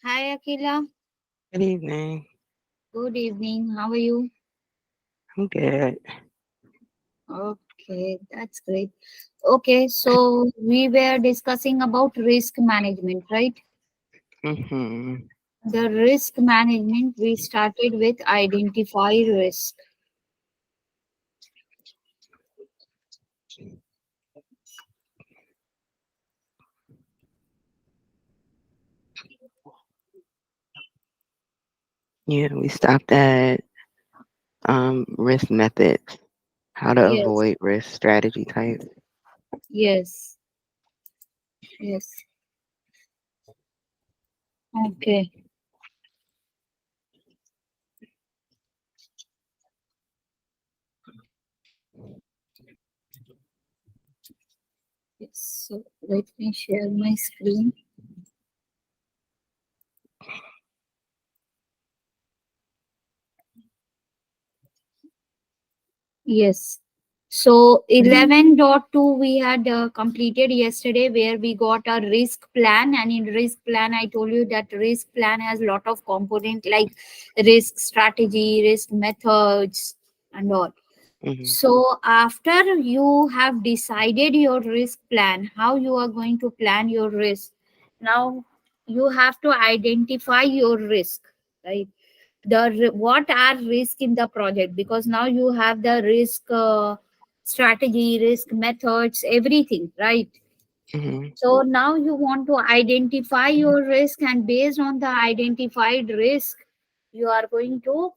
Hi, Akila. Good evening. Good evening. How are you? I'm good. Okay, that's great. Okay, so we were discussing about risk management, right? Mm-hmm. The risk management we started with identify risk. Yeah, we stopped at risk methods, how to Yes, avoid risk strategy types. yes, yes. Okay. Yes. So let me share my screen. Yes. So 11.2 we had completed yesterday where we got a risk plan, and in risk plan I told you that risk plan has lot of component like risk strategy, risk methods and all. Mm-hmm. So after you have decided your risk plan, how you are going to plan your risk, now you have to identify your risk, right? What are risk in the project, because now you have the risk strategy, risk methods, everything, right? Mm-hmm. So now you want to identify your risk, and based on the identified risk you are going to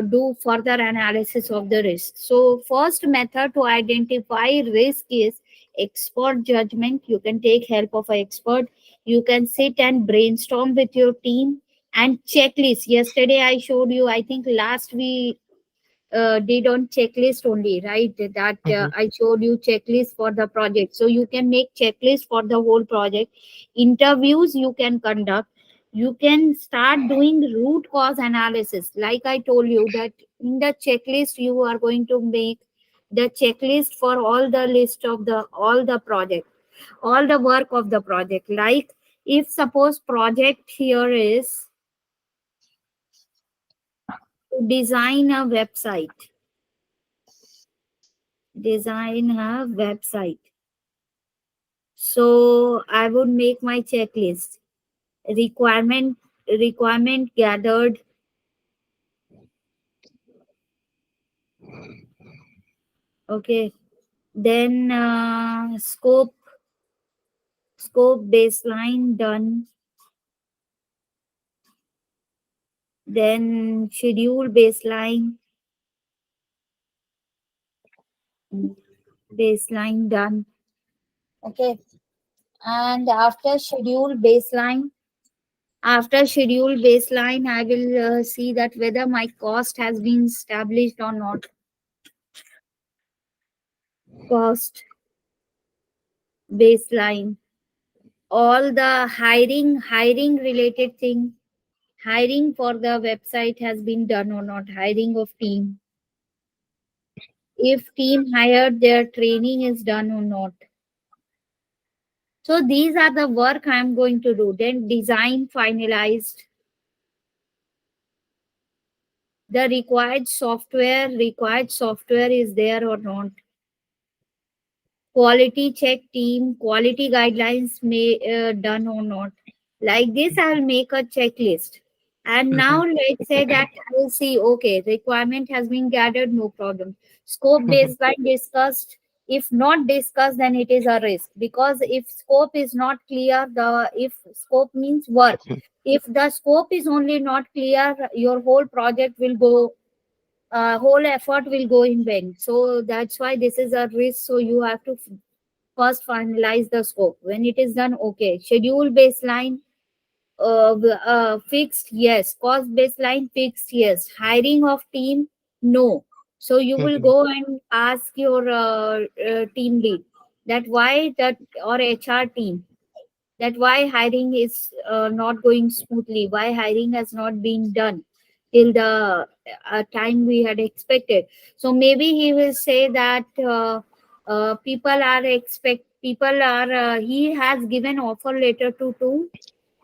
do further analysis of the risk. So first method to identify risk is expert judgment. You can take help of an expert. You can sit and brainstorm with your team, and checklist. Yesterday I showed you, I think last we did on checklist only, right? That Mm-hmm. I showed you checklist for the project. So you can make checklist for the whole project. Interviews you can conduct. You can start doing root cause analysis. Like I told you that in the checklist you are going to make the checklist for all the list of the all the project, all the work of the project. Like if suppose project here is to design a website, design a website. So I would make my checklist. Requirement gathered. Okay. Then scope baseline done. Then schedule baseline done. Okay. And after schedule baseline, I will see that whether my cost has been established or not. Cost baseline, all the hiring related thing, hiring for the website has been done or not, hiring of team, if team hired, their training is done or not. So these are the work I'm going to do. Then design finalized, the required software is there or not, quality check team, quality guidelines may done or not. Like this I'll make a checklist. And now Mm-hmm. let's say that I will see, okay, requirement has been gathered, no problem. Scope Mm-hmm. baseline discussed. If not discussed, then it is a risk, because if scope is not clear, the if scope means work, if the scope is only not clear, your whole project will go, whole effort will go in vain. So that's why this is a risk. So you have to first finalize the scope. When it is done, okay, schedule baseline fixed, yes. Cost baseline fixed, yes. Hiring of team, no. So you will Mm-hmm. go and ask your team lead that why that, or HR team, that why hiring is not going smoothly, why hiring has not been done till the time we had expected. So maybe he will say that people are he has given offer letter to two.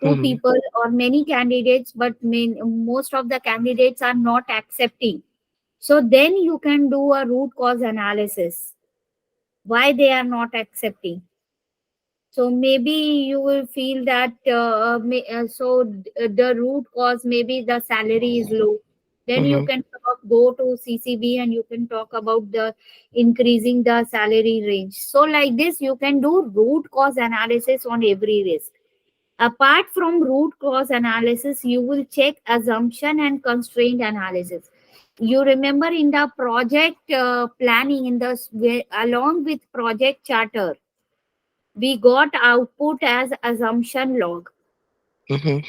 two Mhm. people or many candidates, but most of the candidates are not accepting. So then you can do a root cause analysis. Why they are not accepting? So maybe you will feel that the root cause, maybe the salary is low. Then you Mhm. can go to CCB and you can talk about the increasing the salary range. So like this, you can do root cause analysis on every risk. Apart from root cause analysis, you will check assumption and constraint analysis. You remember in the project planning, along with project charter, we got output as assumption log, Mhm.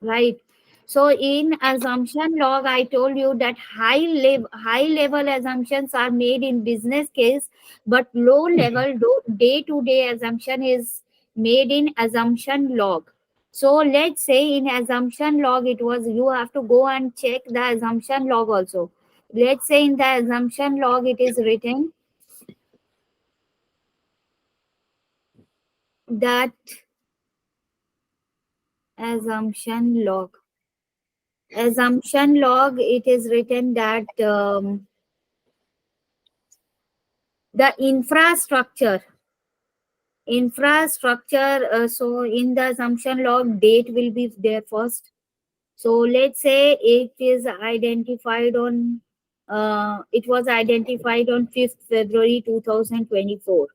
right? So in assumption log, I told you that high level assumptions are made in business case, but low Mhm. level day to day assumption is made in assumption log. So let's say in assumption log, it was, you have to go and check the assumption log also. Let's say in the assumption log it is written that assumption log it is written that the infrastructure, so in the assumption log date will be there first. So let's say it was identified on 5th February 2024.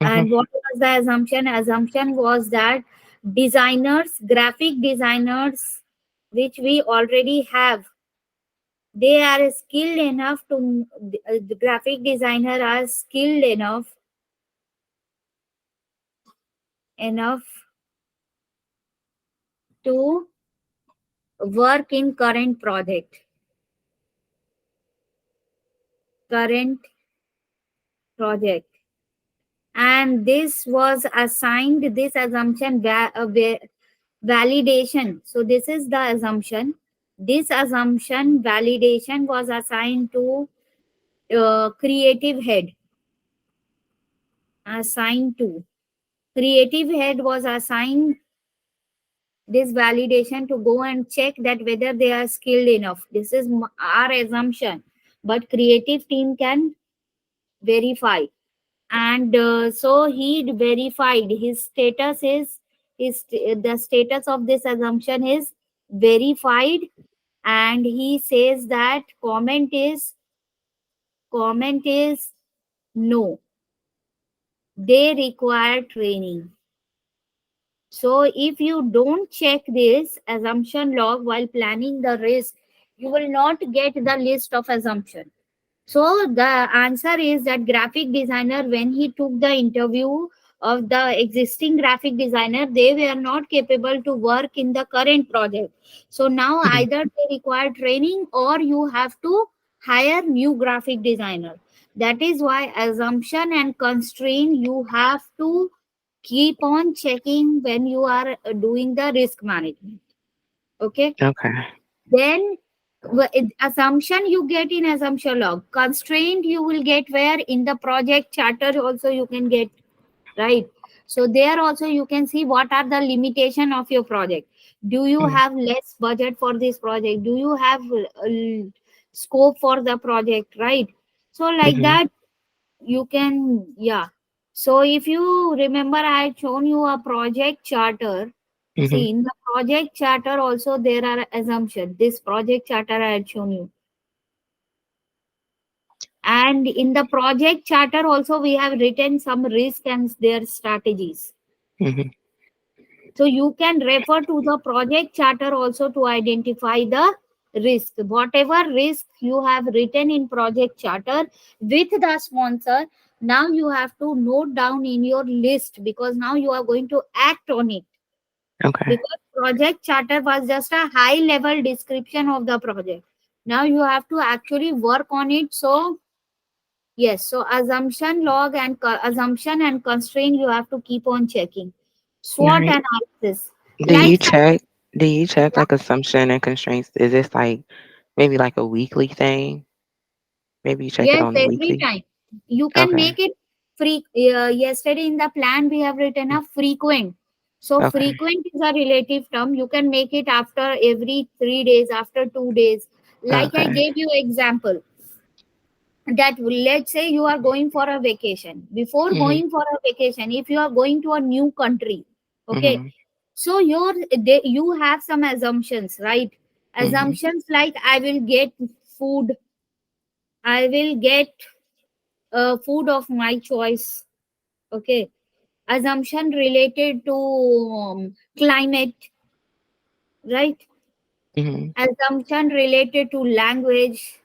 Mhm. And what was the assumption was that graphic designers, which we already have, they are skilled enough to the graphic designer are skilled enough to work in current project. And this was assigned this assumption validation. So this is the assumption. This assumption validation was assigned to creative head. Assigned to creative head was assigned this validation to go and check that whether they are skilled enough. This is our assumption, but creative team can verify. And so he verified his status is the status of this assumption is verified. And he says that comment is no, they require training. So if you don't check this assumption log while planning the risk, you will not get the list of assumption. So the answer is that graphic designer, when he took the interview of the existing graphic designer, they were not capable to work in the current project. So now Mhm. either they require training or you have to hire new graphic designer. That is why assumption and constraint you have to keep on checking when you are doing the risk management. Okay. Okay. Then assumption you get in assumption log, constraint you will get where in the project charter also you can get, right? So there also you can see what are the limitation of your project. Do you Mhm. have less budget for this project? Do you have scope for the project, right? So like Mhm. that you can, yeah. So if you remember, I had shown you a project charter. Mhm. See, in the project charter also there are assumptions. This project charter I had shown you. And in the project charter also we have written some risk and their strategies. Mhm. So you can refer to the project charter also to identify the risk. Whatever risk you have written in project charter with the sponsor, now you have to note down in your list because now you are going to act on it. Okay. Because project charter was just a high level description of the project. Now you have to actually work on it. So yes, so assumption and constraint you have to keep on checking. SWOT Right. analysis. Do Like you some, check? Do you check yeah, like assumption and constraints? Is this like maybe like a weekly thing? Maybe you check it yes, on the every weekly. time. You can Okay. make it free. Yesterday in the plan we have written a frequent. So Okay. frequent is a relative term. You can make it after every 3 days, after 2 days. Like I Okay. gave you example that let's say you are going for a vacation. Before Mhm. going for a vacation, if you are going to a new country, okay, Mhm. so you have some assumptions, right? Mhm. Assumptions like I will get food, I will get food of my choice. Okay, assumption related to climate, right? Mhm. Assumption related to language,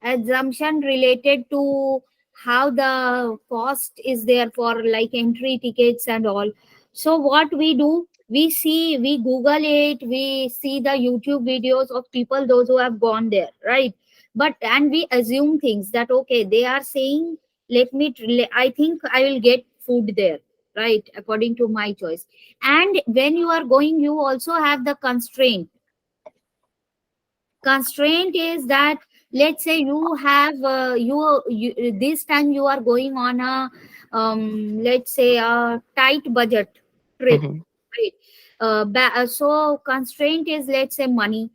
assumption related to how the cost is there for like entry tickets and all. So what we do, we see, we google it, we see the youtube videos of people those who have gone there, right? But and we assume things that okay, they are saying, I think I will get food there, right, according to my choice. And when you are going, you also have the constraint is that let's say you have you this time you are going on a let's say a tight budget trip, Mhm. right? So constraint is let's say money,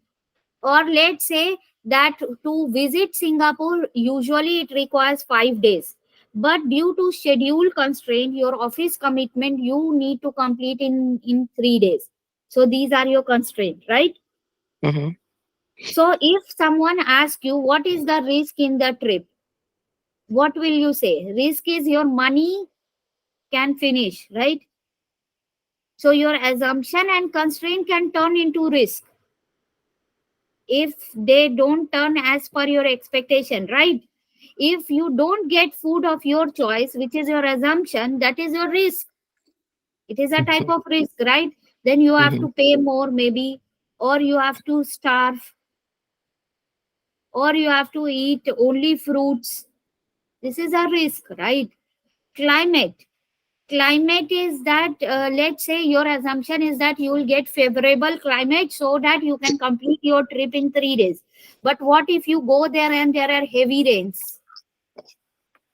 or let's say that to visit singapore usually it requires 5 days, but due to schedule constraint, your office commitment, you need to complete in 3 days. So these are your constraint, right? Mhm. So if someone asks you what is the risk in the trip, what will you say? Risk is your money can finish, right? So your assumption and constraint can turn into risk if they don't turn as per your expectation, right? If you don't get food of your choice, which is your assumption, that is your risk. It is a type Mhm. of risk, right? Then you have Mhm. to pay more, maybe, or you have to starve, or you have to eat only fruits. This is a risk, right? Climate is that let's say your assumption is that you will get favorable climate so that you can complete your trip in 3 days. But what if you go there and there are heavy rains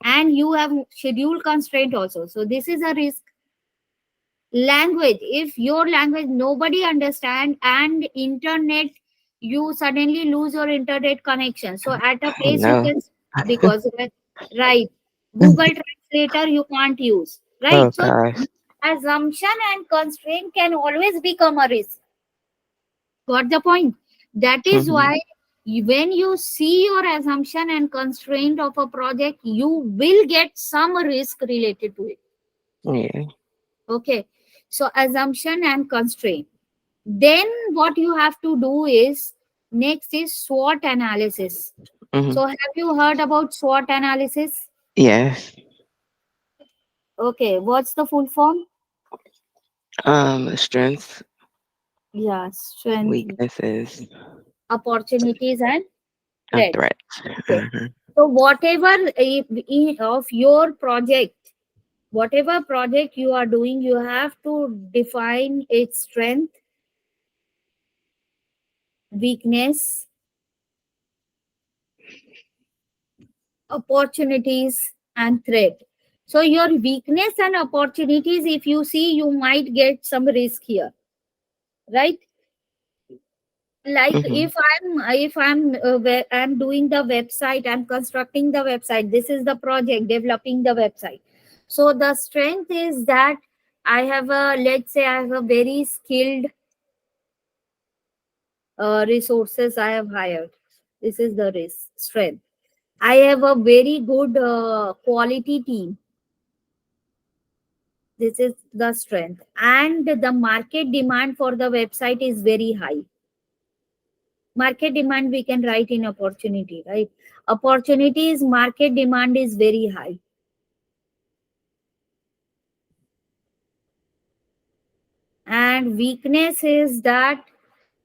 and you have schedule constraint also? So this is a risk. Language, if your language nobody understand, and internet, you suddenly lose your internet connection, so at a Oh place you no. can, because right, google translator you can't use, Oh right? So gosh. assumption and constraint can always become a risk. Got the point? That is Mhm. why when you see your assumption and constraint of a project, you will get some risk related to it. Yeah. Okay, so assumption and constraint. Then what you have to do is next is SWOT analysis. Mhm. So have you heard about SWOT analysis? Yes. Okay, what's the full form? Strengths, Yeah, strength, weaknesses, opportunities, and and threats. threats. Okay. Mhm. So of your project, whatever project you are doing, you have to define its strength, weakness, opportunities, and threat. So your weakness and opportunities, if you see, you might get some risk here, right? Like Mhm. if I'm doing the website, I'm constructing the website, this is the project developing the website. So the strength is that I have a, let's say I have a very skilled resources I have hired. This is the risk strength. I have a very good quality team. This is the strength. And the market demand for the website is very high. Market demand we can write in opportunity, right? Opportunities, market demand is very high. And weakness is that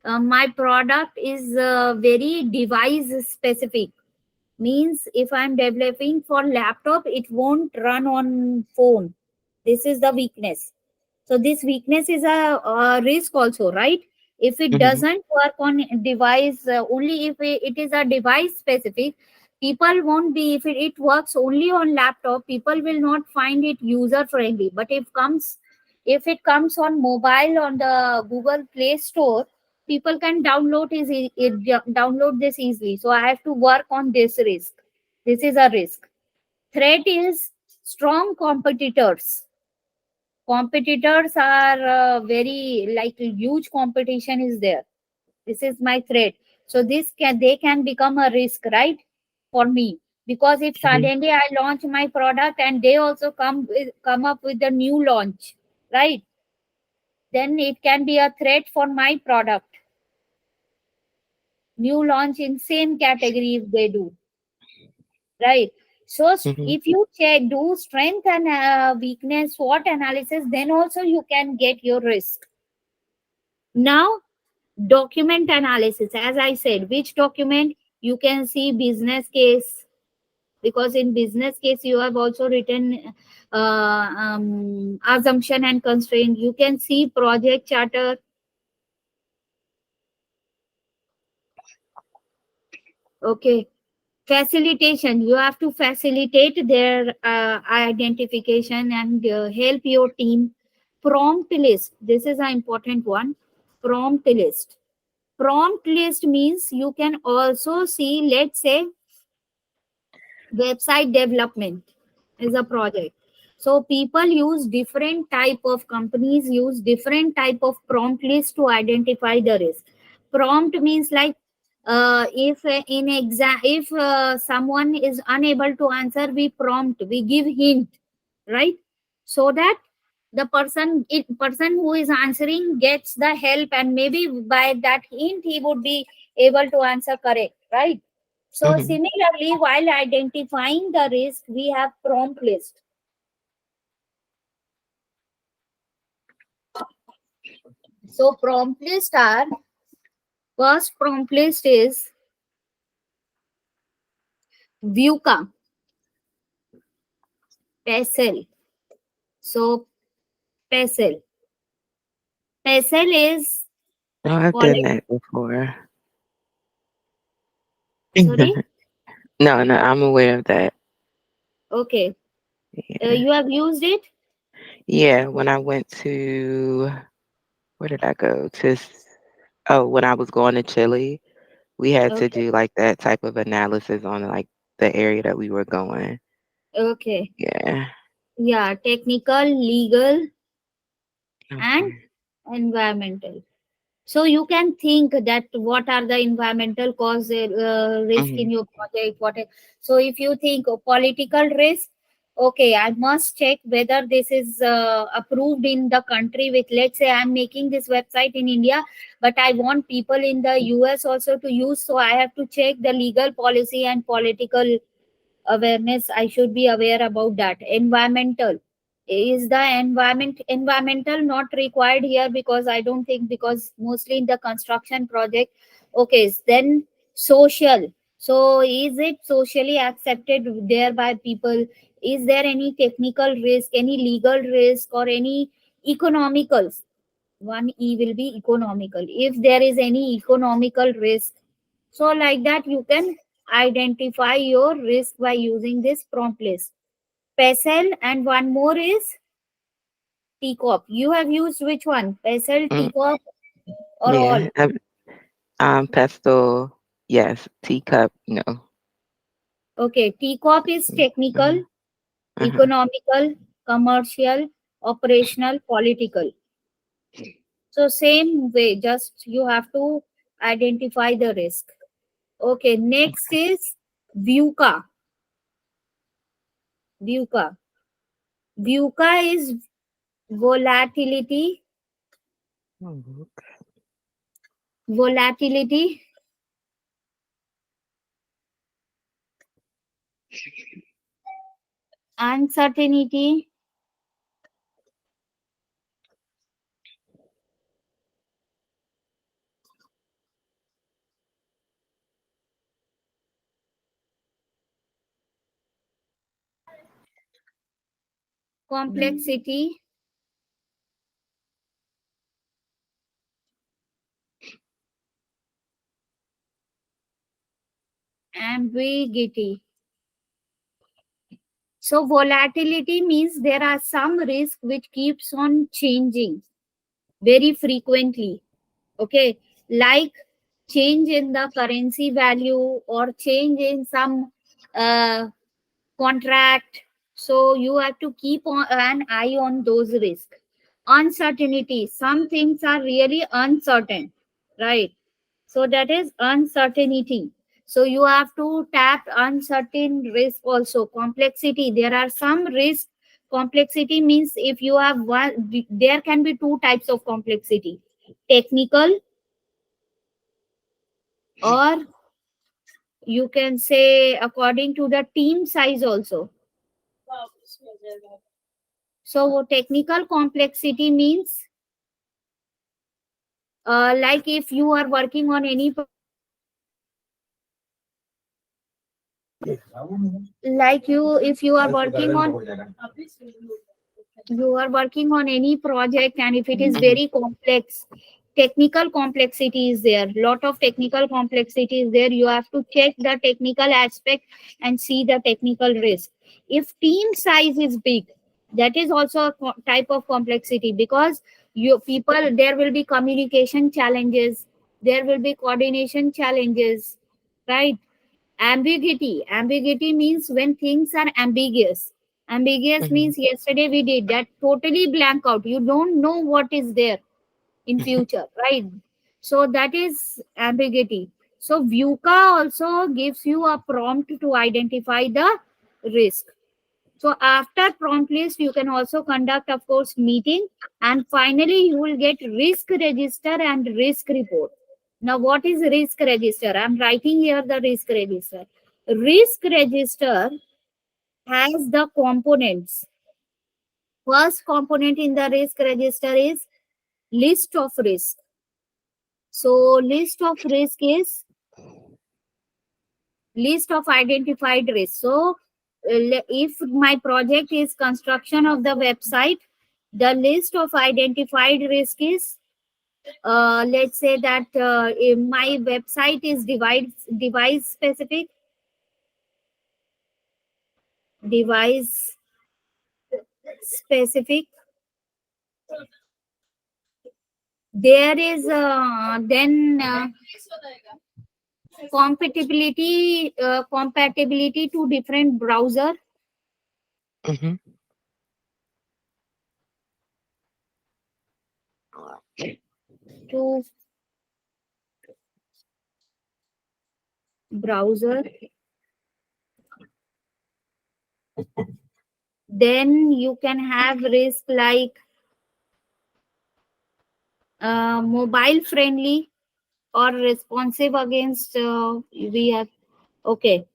my product is very device specific. Means if I'm developing for laptop, it won't run on phone. This is the weakness. So this weakness is a risk also, right? If it Mhm. doesn't work on device, only if it is a device specific, people won't be, if it works only on laptop, people will not find it user friendly. But if comes If it comes on mobile on the Google Play Store, people can download this easily. So I have to work on this risk. This is a risk. Threat is strong competitors. Competitors are very like huge competition is there. This is my threat. So this can they can become a risk, right, for me, because if Hmm. suddenly I launch my product and they also come up with a new launch, right, then it can be a threat for my product. New launch in same category if they do, right. So Hmm. if you check, do strength and weakness SWOT analysis, then also you can get your risk. Now, document analysis, as I said, which document? You can see business case, because in business case you have also written assumption and constraint. You can see project charter. Okay, facilitation, you have to facilitate their identification and help your team. Prompt list, this is an important one. Prompt list. Prompt list means you can also see, let's say, website development is a project. So people use different type of companies use different type of prompt list to identify the risk. Prompt means like, if in exam, if someone is unable to answer, we prompt, we give hint, right, so that the person who is answering gets the help, and maybe by that hint he would be able to answer correct, right. So Hmm. similarly, while identifying the risk, we have prompt list. So prompt list are, first prompt list is VUCA, PESEL. So PESEL. PESEL is Oh, I've done quality. that before. Sorry. No, no, I'm aware of that. Okay. Yeah. You have used it. Yeah, when I went to where did I go? Oh, when I was going to Chile, we had to Okay. do like that type of analysis on like the area that we were going. Okay. Yeah. Yeah. Technical, legal, and Okay. environmental. So you can think that what are the environmental cause risk in Mhm. your project. So if you think of political risk, okay, I must check whether this is approved in the country. With, let's say, I'm making this website in India, but I want people in the US also to use. So I have to check the legal policy and political awareness. I should be aware about that. Environmental, is the environmental not required here, because I don't think, because mostly in the construction project. Okay, then social. So is it socially accepted there by people? Is there any technical risk, any legal risk, or any economical? One E will be economical, if there is any economical risk. So like that you can identify your risk by using this prompt list. PESEL, and one more is TCOP. You have used which one? PESEL, Mm, TCOP, or all? yeah. Pestle, yes. Teacup, no. Okay, TCOP is technical, Mhm. Uh-huh. economical, commercial, operational, political. So same way, just you have to identify the risk. Okay, next is VUCA. VUCA. VUCA is volatility, Mhm. volatility, uncertainty, complexity, ambiguity. So volatility means there are some risk which keeps on changing very frequently. Okay, like change in the currency value or change in some uh, contract. So you have to keep an eye on those risks. Uncertainty, some things are really uncertain, right? So that is uncertainty. So you have to tap uncertain risk also. Complexity, there are some risk. Complexity means if you have one, there can be two types of complexity: technical, or you can say according to the team size also. So technical complexity means like if you are working on any like you if you are working on any project, and if it is Mhm. very complex, technical complexity is there, lot of technical complexity is there, you have to check the technical aspect and see the technical risk. If team size is big, that is also a type of complexity, because you people, there will be communication challenges, there will be coordination challenges, right? Ambiguity means when things are ambiguous. Ambiguous Mhm. means yesterday we did that, totally blank out, you don't know what is there in future, right? So that is ambiguity. So VUCA also gives you a prompt to identify the risk. So after prompt list, you can also conduct, of course, meeting, and finally you will get risk register and risk report. Now, what is risk register? I'm writing here the risk register. Risk register has the components. First component in the risk register is list of risk. So list of risk is list of identified risks. So if my project is construction of the website, the list of identified risk is let's say that if my website is device specific, device specific. There is then compatibility to different browser, Mhm. to browser. Then you can have risk like mobile friendly or responsive against we have. Okay,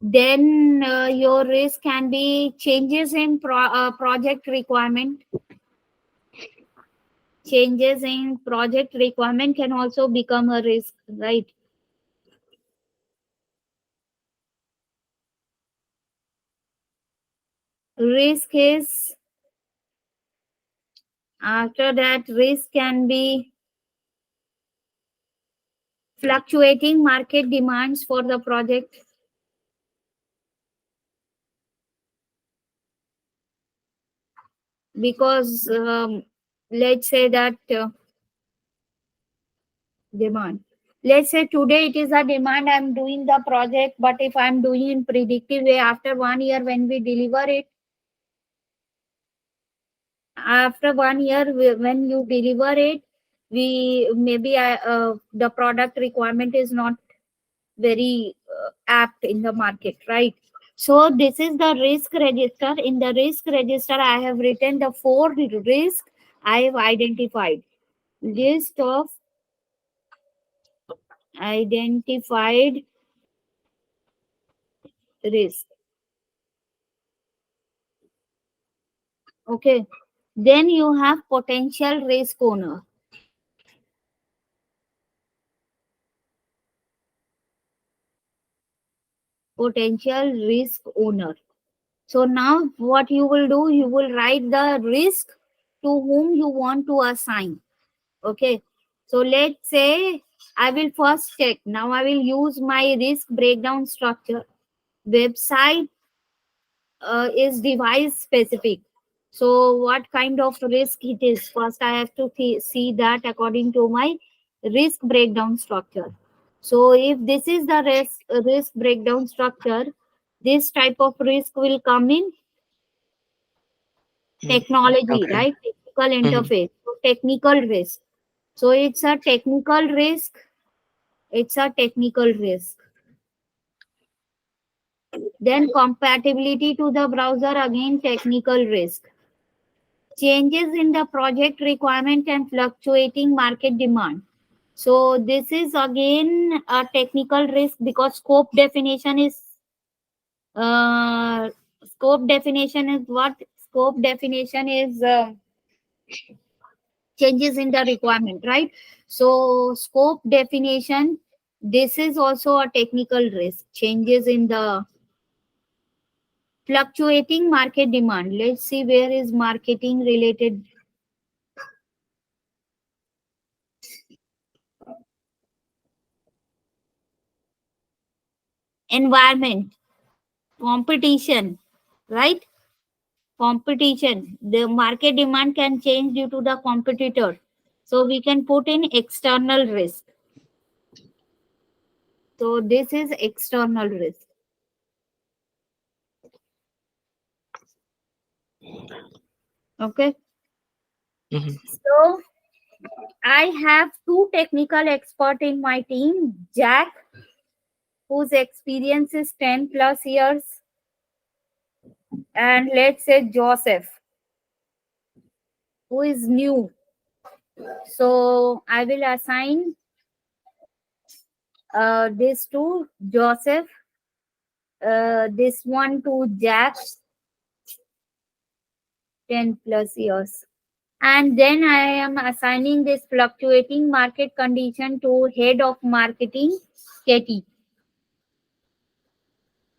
then your risk can be changes in project requirement. Changes in project requirement can also become a risk, right? Risk is, after that, risk can be fluctuating market demands for the project, because let's say that demand, let's say today it is a demand, I'm doing the project, but if I'm doing in predictive way, after 1 year when we deliver it, after 1 year when you deliver it, we maybe the product requirement is not very apt in the market, right? So this is the risk register. In the risk register, I have written the 4 risks I have identified. List of identified risk. Okay. Then you have potential risk owner. Potential risk owner. So now what you will do, you will write the risk to whom you want to assign. Okay. So let's say I will first check. Now I will use my risk breakdown structure. Website is device specific. So what kind of risk it is? First, I have to see that according to my risk breakdown structure. So if this is the risk breakdown structure, this type of risk will come in Mm. technology, Okay. right? Technical Mhm. interface. So technical risk. So it's a technical risk. It's a technical risk. Then compatibility to the browser, again technical risk. Changes in the project requirement and fluctuating market demand. So this is again a technical risk because uh, scope definition is what? Scope definition is changes in the requirement, right? So scope definition, this is also a technical risk. Changes in the fluctuating market demand. Let's see where is marketing related. Environment, competition, right? Competition, the market demand can change due to the competitor, so we can put in external risk. So this is external risk. Okay, Mhm. so I have two technical expert in my team, Jack, whose experience is 10 plus years, and let's say Joseph, who is new. So I will assign this to Joseph, this one to Jack, 10 plus years. And then I am assigning this fluctuating market condition to head of marketing, Katie.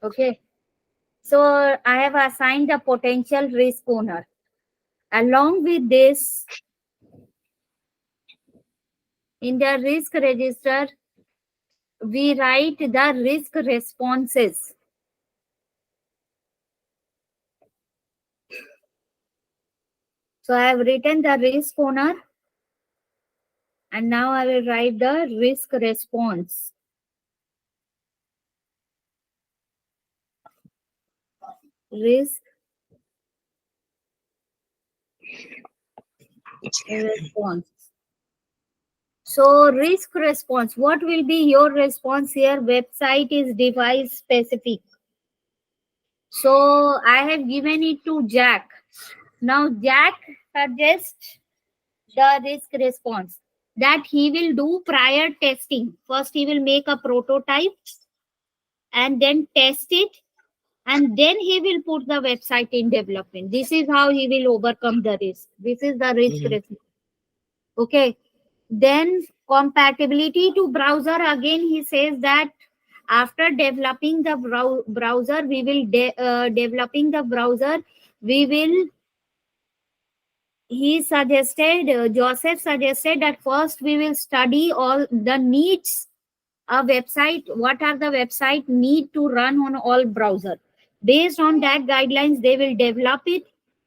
Okay. So I have assigned the potential risk owner. Along with this, in the risk register, we write the risk responses. So I have written the risk owner, and now I will write the risk response. Risk response. So risk response. What will be your response here? Website is device specific. So I have given it to Jack. Now Jack suggests the risk response that he will do prior testing. First, he will make a prototype and then test it, and then he will put the website in development. This is how he will overcome the risk. This is the risk Mhm. response. Okay. Then compatibility to browser, again he says that after developing the browser we will developing the browser, we will, he suggested, Joseph suggested that first we will study all the needs a website, what are the website need to run on all browser. Based on that guidelines they will develop it,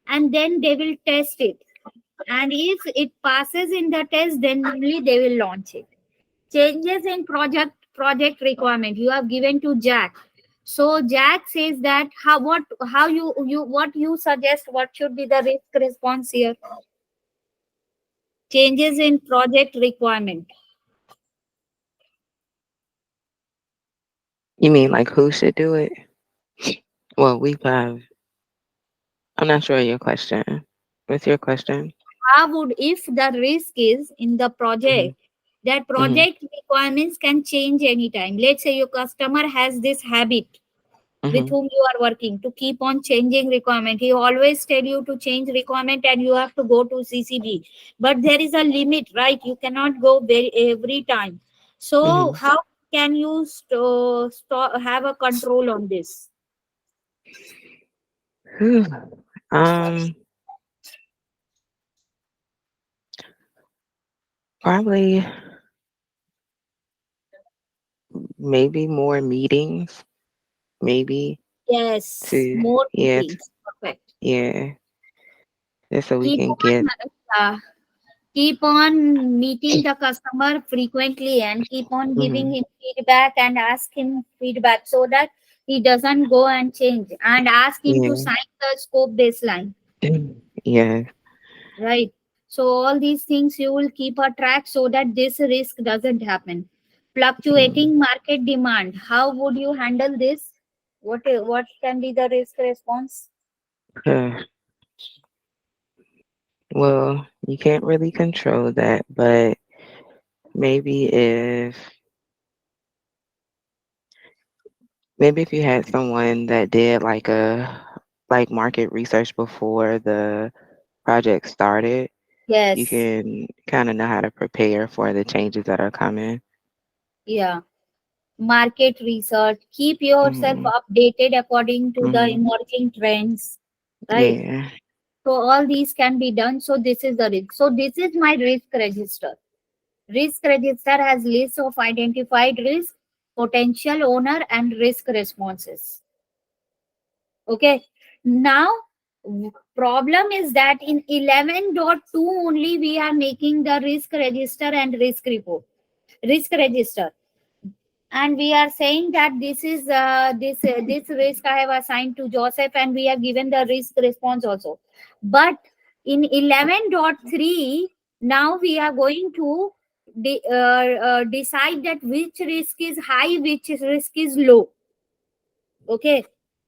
and then they will test it, and if it passes in the test then only they will launch it. Changes in project requirement you have given to Jack. So Jack says that how you what you suggest, what should be the risk response here? Changes in project requirement. You mean like who should do it? Well, we have. I'm not sure your question. What's your question? How would, if the risk is in the Mhm. project, that Mhm. project requirements can change anytime. Let's say your customer has this habit with Mhm. whom you are working to keep on changing requirement. He always tell you to change requirement and you have to go to CCB, but there is a limit, right? You cannot go every time. So Mhm. how can you have a control on this? Whew. Um, Probably maybe more meetings. Maybe. Yes, to more yeah, meetings. Perfect. yeah, just so we Keep can on, get keep on meeting the customer frequently and keep on giving mhm, him feedback and ask him feedback so that he doesn't go and change, and ask him to yeah. sign the scope baseline. Yeah. Right. So all these things you will keep a track so that this risk doesn't happen. Mm. Fluctuating market demand. How would you handle this? What can be the risk response? Uh, well, you can't really control that, but maybe if maybe if you had someone that did like market research before the project started, you Yes. can kind of know how to prepare for the changes that are coming. Yeah. Market research. Keep yourself Hmm. updated according to the Hmm. emerging trends. Right. Yeah. So all these can be done. So this is the risk. So this is my risk register. Risk register has lists of identified risk, potential owner, and risk responses. Okay. Now, problem is that in 11.2 only we are making the risk register and risk report, risk register, and we are saying that this risk I have assigned to Joseph, and we have given the risk response also. But in 11.3, now we are going to decide that which risk is high, which risk is low. Okay,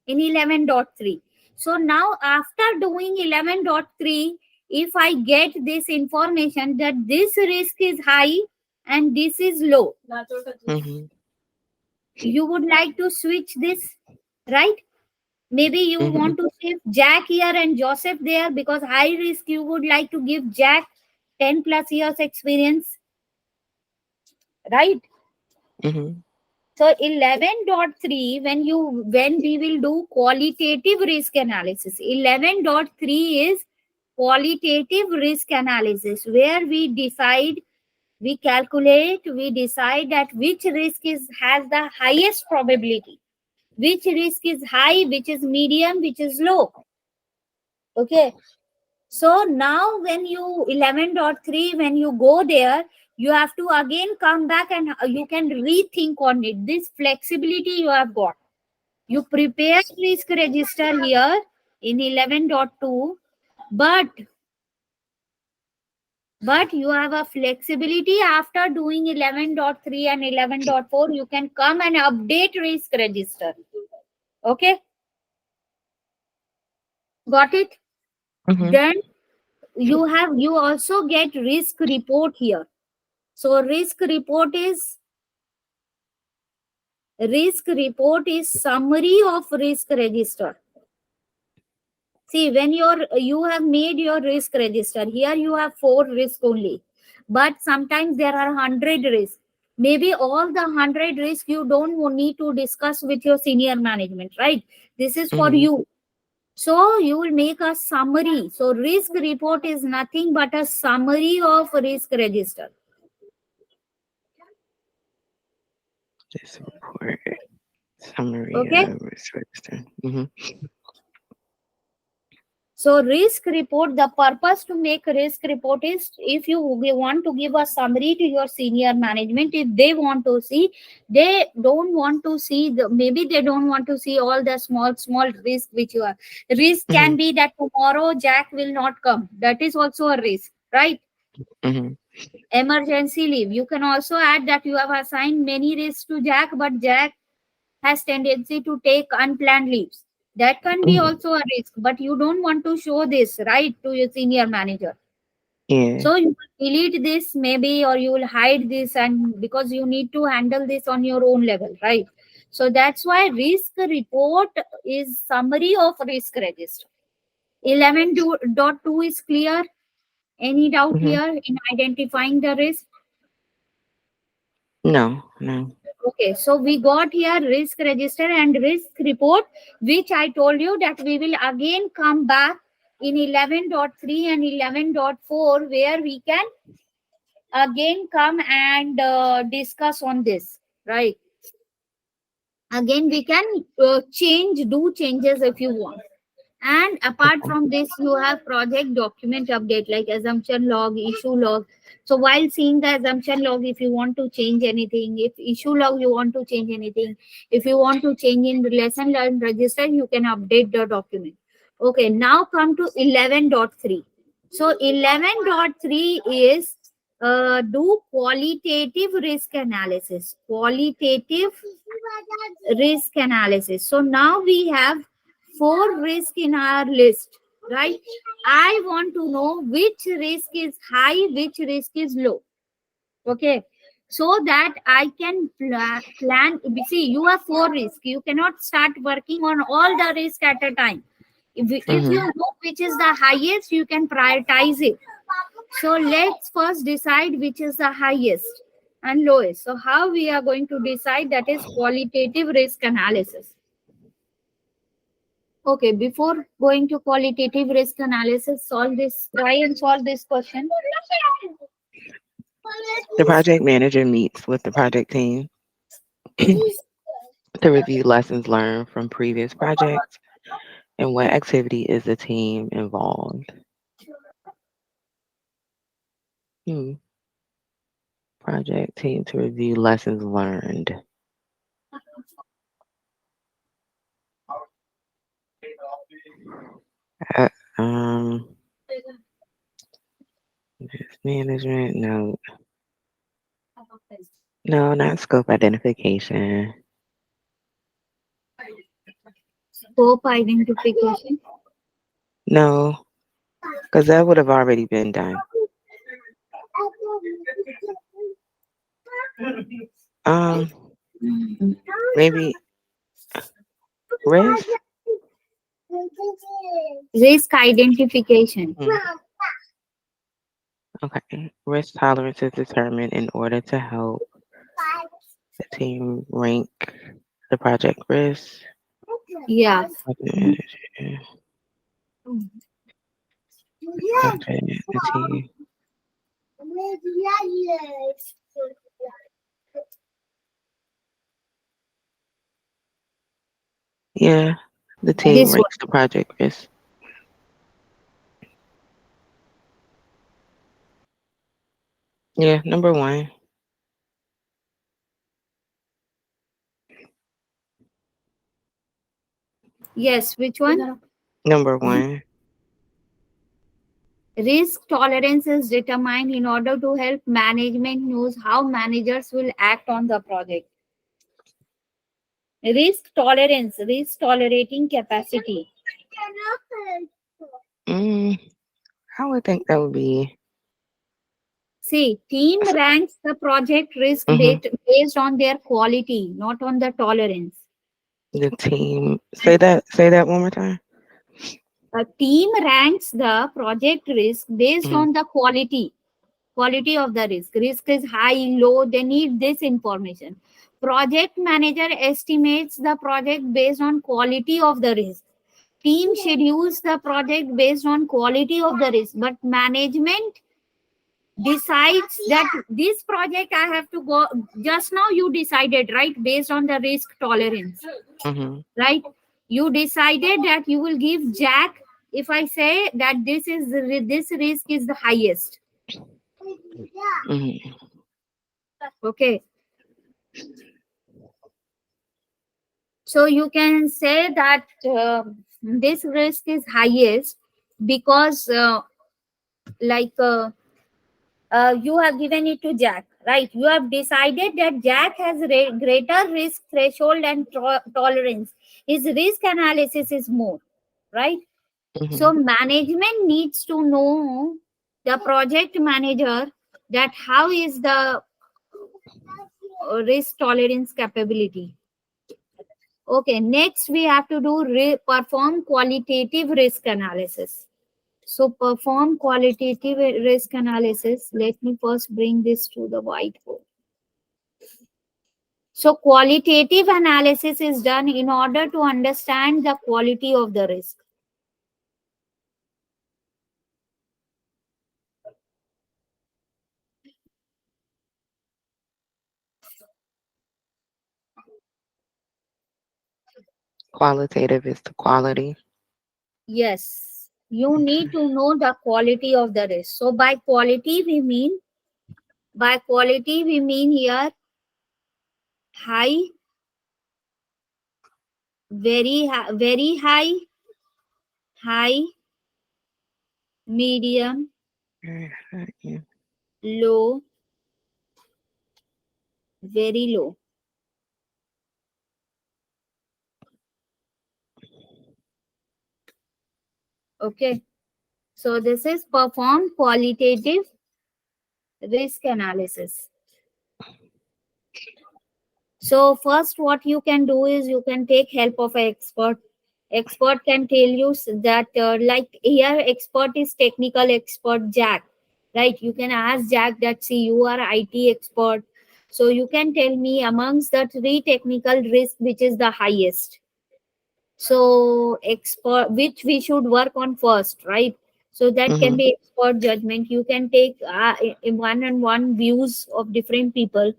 in 11.3. So now after doing 11.3, if I get this information that this risk is high and this is low, Hmm. you would like to switch this, right? Maybe you Hmm. want to shift Jack here and Joseph there, because high risk you would like to give Jack 10 plus years experience, right? Hmm. So 11.3, when we will do qualitative risk analysis, 11.3 is qualitative risk analysis, where we decide, we calculate, we decide that which risk is has the highest probability, which risk is high, which is medium, which is low. Okay. So now when you 11.3, when you go there, you have to again come back and you can rethink on it. This flexibility you have got. You prepare risk register here in 11.2, but you have a flexibility after doing 11.3 and 11.4. You can come and update risk register. Okay, got it? Hmm. Then you also get risk report here. So risk report is summary of risk register. See, when you have made your risk register, here you have 4 risk only, but sometimes there are 100 risks. Maybe all the 100 risks you don't need to discuss with your senior management, right? This is for Hmm. you. So you will make a summary. So risk report is nothing but a summary of risk register. This report summary Okay. of risk register. Hmm. So risk report, the purpose to make risk report is if you want to give a summary to your senior management, if they want to see, they don't want to see maybe they don't want to see all the small risk which you are. Risk can Hmm. be that tomorrow Jack will not come. That is also a risk, right? Hmm. Emergency leave. You can also add that you have assigned many risks to Jack, but Jack has tendency to take unplanned leaves. That can be Hmm. also a risk, but you don't want to show this right to your senior manager. Yeah. So you will delete this maybe, or you will hide this, and because you need to handle this on your own level, right? So that's why risk report is summary of risk register. 11.2 is clear. Any doubt Hmm. here in identifying the risk? No, no. Okay, so we got here risk register and risk report, which I told you that we will again come back in 11.3 and 11.4, where we can again come and discuss on this, right? Again, we can do changes if you want. And apart Okay. from this, you have project document update like assumption log, issue log. So while seeing the assumption log, if you want to change anything, if issue log you want to change anything, if you want to change in the lesson learned register, you can update the document. Okay, now come to 11.3. So 11.3 is do qualitative risk analysis. Qualitative risk analysis. So now we have four risk in our list, right? I want to know which risk is high, which risk is low. Okay, so that I can plan. See, you have four risks. You cannot start working on all the risk at a time. If you Mhm. know which is the highest, you can prioritize it. So let's first decide which is the highest and lowest. So how we are going to decide, that is qualitative risk analysis. Okay, before going to qualitative risk analysis, try and solve this question. The project manager meets with the project team to review lessons learned from previous projects and what activity is the team involved. Hmm. Project team to review lessons learned. Uh, um, management. No, no, not scope identification. Scope identification. No, because that would have already been done. Um, maybe risk. Risk identification. Hmm. Okay, risk tolerance is determined in order to help the team rank the project risk. Yeah. Project, the team. Yeah, the team This one. ranks the project risk. Yeah, number one. Yes, which one? Number one. Risk tolerance is determined in order to help management knows how managers will act on the project. Risk tolerance, risk tolerating capacity. Mm, I would think that would be. See, team ranks the project risk Mm-hmm. based on their quality, not on the tolerance. The team. Say that. Say that one more time. A team ranks the project risk based Mm-hmm. on the quality of the risk. Risk is high, low, they need this information. Project manager estimates the project based on quality of the risk. Team schedules the project based on quality of the risk, but management decides that this project I have to go. Just now you decided, right, based on the risk tolerance, Mm-hmm. right? You decided that you will give Jack, if I say that this risk is the highest. Mm-hmm. Okay, so you can say that this risk is highest because like you have given it to Jack, right? You have decided that Jack has greater risk threshold and tolerance. His risk analysis is more, right? Mm-hmm. So management needs to know, the project manager, that how is the risk tolerance capability. Okay, next we have to do perform qualitative risk analysis. So perform qualitative risk analysis. Let me first bring this to the whiteboard. So qualitative analysis is done in order to understand the quality of the risk. Qualitative is the quality. Yes, you need to know the quality of the risk. So by quality we mean here high, very high, high, medium, Yeah. low, very low. Okay. So this is perform qualitative risk analysis. So first what you can do is you can take help of an expert. Expert can tell you that like here expert is technical expert Jack, right? You can ask Jack that, see, you are IT expert, so you can tell me amongst the three technical risk which is the highest. So expert which we should work on first, right? So that can Mm-hmm. be expert judgment. You can take one on one views of different people.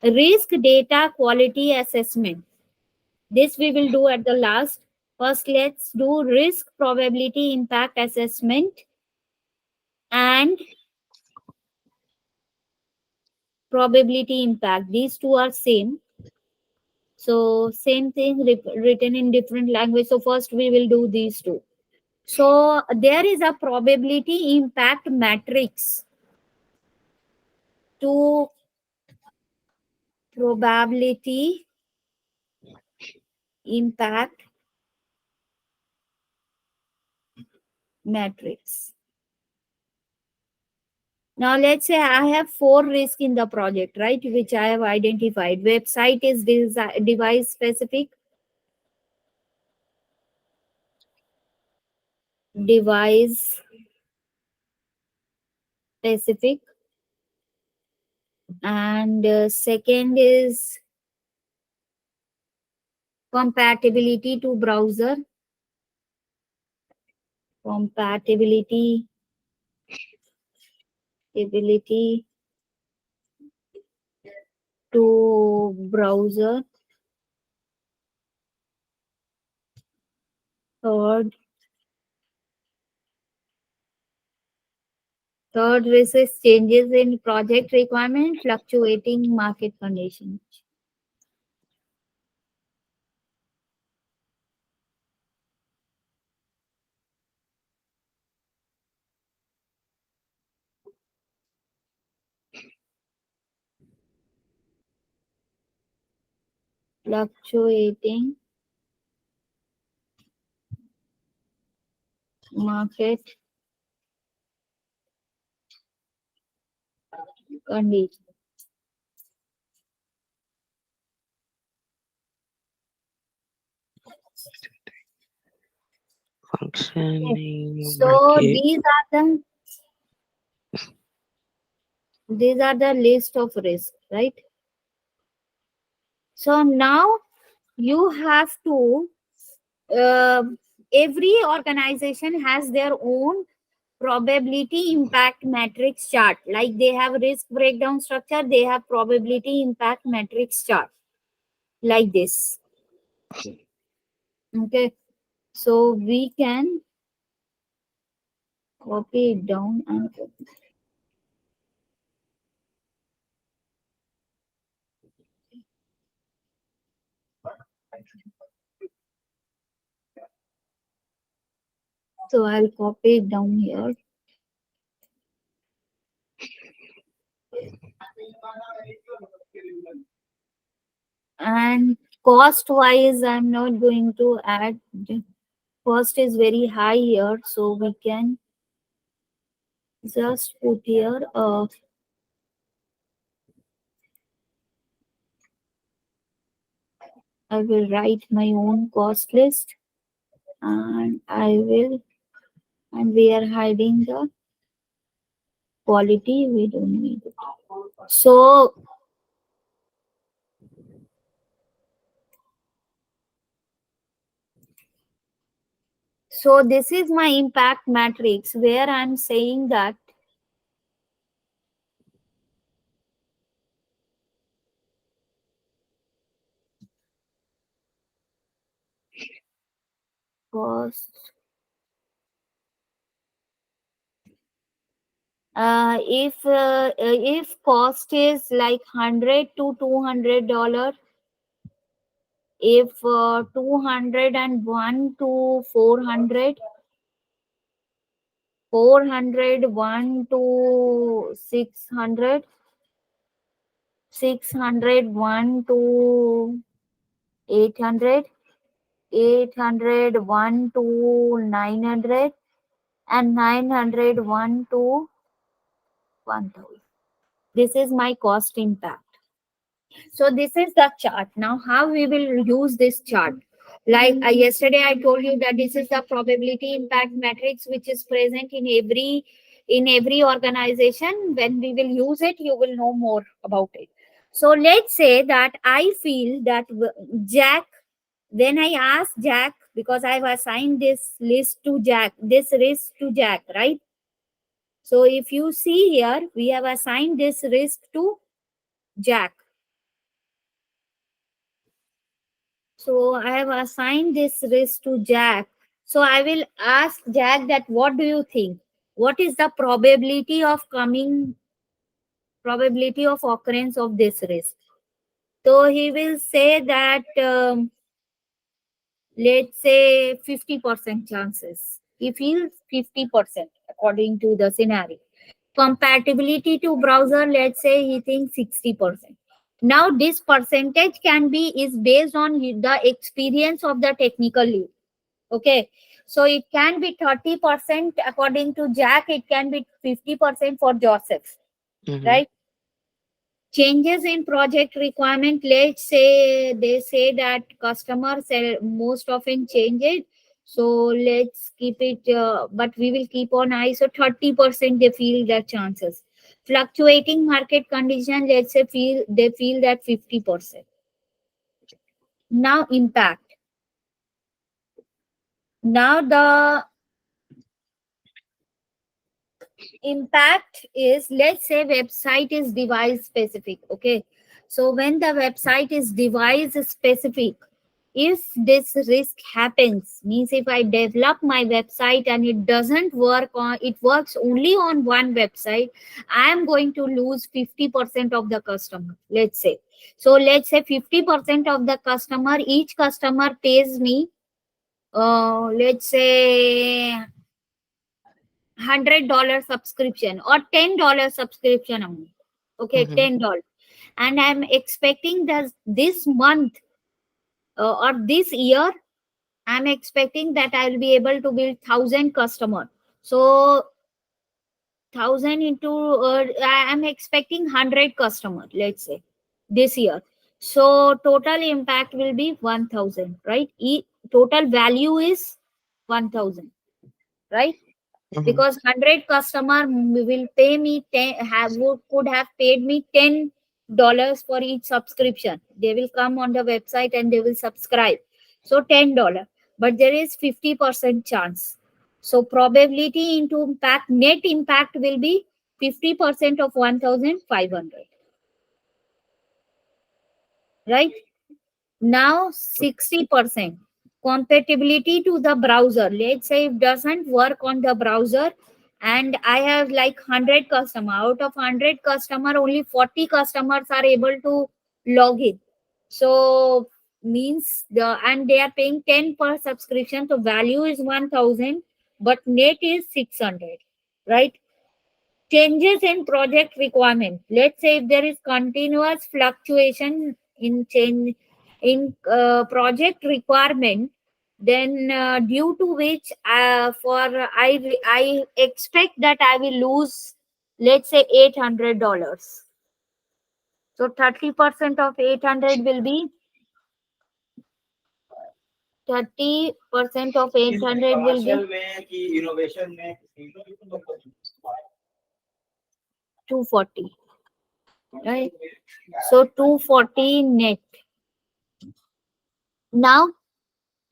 Risk data quality assessment, this we will do at the last. First let's do risk probability impact assessment and probability impact, these two are same. So same thing written in different language. So first we will do these two. So there is a probability impact matrix to probability impact matrix. Now let's say I have four risks in the project, right? Which I have identified. Website is device specific, device specific, and second is compatibility to browser, compatibility ability to browser. Third Third risk is changes in project requirement, fluctuating market conditions. Fluctuating market conditions. Okay. Functioning So market. these are the list of risks, right? So now you have to uh, every organization has their own probability impact matrix chart. Like they have risk breakdown structure, they have probability impact matrix chart like this. Okay, so we can copy it down and so I'll copy it down here. And cost wise, I'm not going to add. Cost is very high here, so we can just put here I will write my own cost list, and and we are hiding the quality, we don't need it. So this is my impact matrix where I'm saying that Cost. If cost is like $100 to $200, if 201 to 400, 401 to 600, 601 to 800, 801 to 900, and 901 to 1000. This is my cost impact. So this is the chart. Now how we will use this chart? Like yesterday I told you that this is the probability impact matrix which is present in every organization. When we will use it, you will know more about it. So let's say that I feel that Jack, when I ask Jack, because I've assigned this list to Jack, this risk to Jack, right? So if you see here, we have assigned this risk to Jack. So I have assigned this risk to Jack. So I will ask Jack that what do you think? What is the probability of occurrence of this risk? So he will say that let's say 50% chances. He feels 50% according to the scenario. Compatibility to browser, let's say he thinks 60%. Now this percentage can be is based on the experience of the technical lead. Okay, so it can be 30% according to Jack, it can be 50% for Joseph, Mhm. right? Changes in project requirement, let's say they say that customers most often change it. So let's keep it, but we will keep on eye. So 30% they feel that chances. Fluctuating market condition, let's say they feel that 50%. Now impact. Now the impact is, let's say website is device specific. Okay, so when the website is device specific, if this risk happens, means if I develop my website and it doesn't work on, it works only on one website, I am going to lose 50% of the customer, let's say. So let's say 50% of the customer, each customer pays me let's say $100 subscription or $10 subscription amount. Okay, Mhm. $10, and I'm expecting that this month or this year, I'm expecting that I'll be able to build 1,000 customer. So 1,000 into I'm expecting 100 customer, let's say, this year. So total impact will be 1,000, right? Total value is 1,000, right? Mhm. Because 100 customer will pay me 10, could have paid me $10 for each subscription. They will come on the website and they will subscribe, so $10, but there is 50% chance. So probability into impact, net impact will be 50% of 1,500, right? Now 60% compatibility to the browser. Let's say it doesn't work on the browser, and I have like 100 customer. Out of 100 customer, only 40 customers are able to log in. So means and they are paying 10 per subscription. So value is 1,000, but net is 600, right? Changes in project requirement, let's say if there is continuous fluctuation in change in project requirement, then due to which for I expect that I will lose, let's say, $800. So 30% of 800 will be 30% of 800 will be 240, right? So 240 net. Now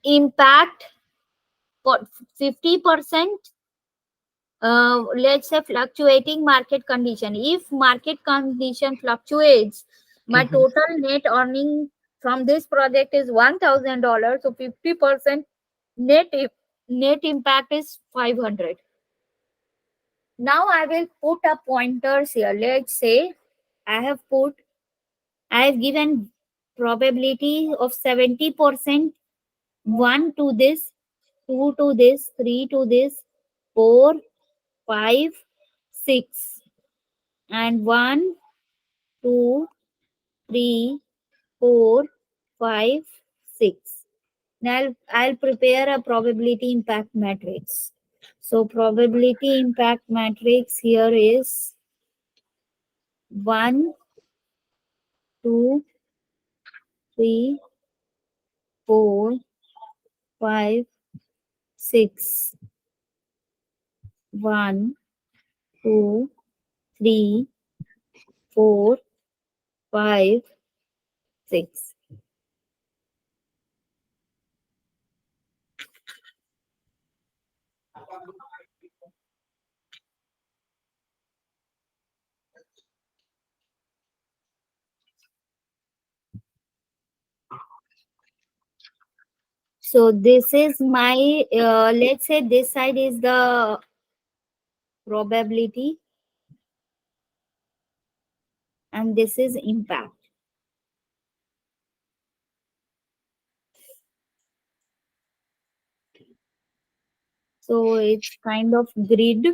impact for 50%, let's say fluctuating market condition. If market condition fluctuates, my Mhm. total net earning from this project is $1,000. So 50%, Net net impact is 500. Now I will put a pointers here. Let's say I have put, I have given probability of 70%, 1 to this, 2 to this, 3 to this, 4, 5, 6, and 1, 2, 3, 4, 5, 6. Now I'll prepare a probability impact matrix. So probability impact matrix here is 1, 2, 3, 4, 5, 6. 1, 2, 3, 4, 5, 6. So this is my, let's say this side is the probability and this is impact. So it's kind of grid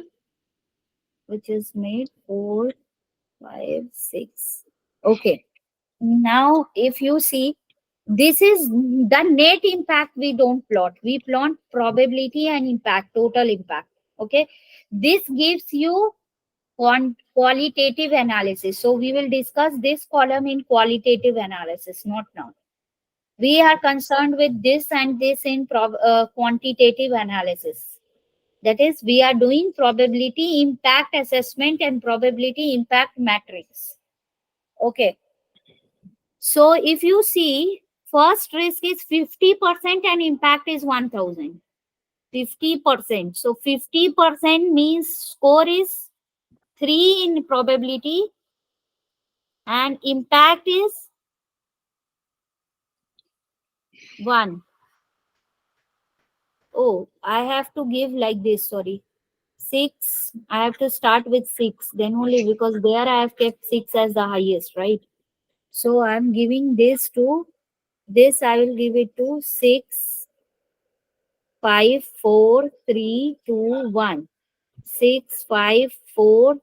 which is made 4, 5, 6. Okay. Now if you see, this is the net impact we don't plot. We plot probability and impact, total impact. Okay. This gives you qualitative analysis. So we will discuss this column in qualitative analysis, not now. We are concerned with this and this in quantitative analysis. That is, we are doing probability impact assessment and probability impact matrix. Okay. So if you see, first risk is 50% and impact is 1000. 50%. So 50% means score is 3 in probability and impact is 1. Oh, I have to give like this, sorry. 6, I have to start with 6, then only, because there I have kept 6 as the highest, right? So I'm giving this to, this I will give it to 6, 5, 4, 3, 2, 1. 6, 5, 4,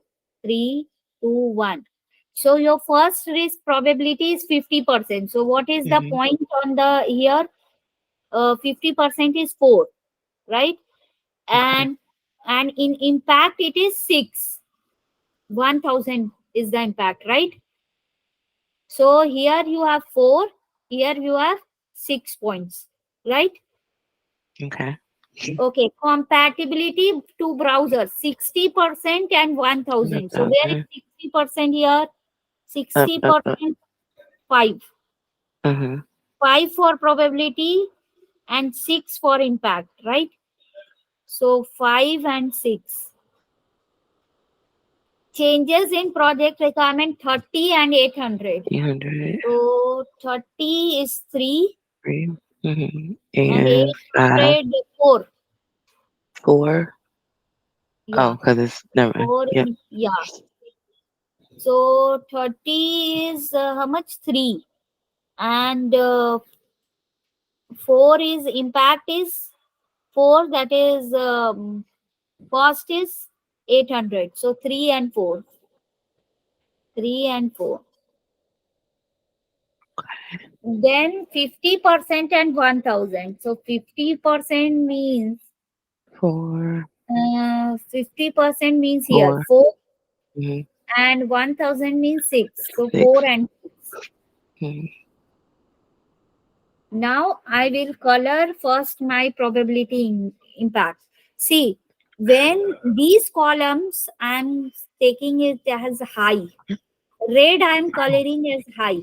3, 2, 1. So your first risk probability is 50%. So what is the Mhm. point on the here? 50% is 4, right? Okay. And in impact it is 6. 1000 is the impact, right? So here you have 4, here you have 6 points, right? Okay. Okay, compatibility to browser 60% and 1000. So where is 1000. 60% here? Up, up, up. 60% 5. Mhm. 5 for probability and 6 for impact, right? So 5 and 6. Changes in project requirement 30 and 800. 800. So 30 is 3 3. Mhm. and And 5. 800 4. 4. Oh, Yeah, because it's never mind. 4 Yep. in, yeah. So 30 is how much? 3. And 4 is impact is 4, that is cost is 800. So 3 and 4. 3 and 4. Then 50% and 1000. So 50% means 4. 50% means here 4. 4 Mhm. and 1000 means 6. So 4 6. and 6. Mhm. Now I will color first my probability impact. See, when these columns I'm taking it as high, red I'm coloring as high,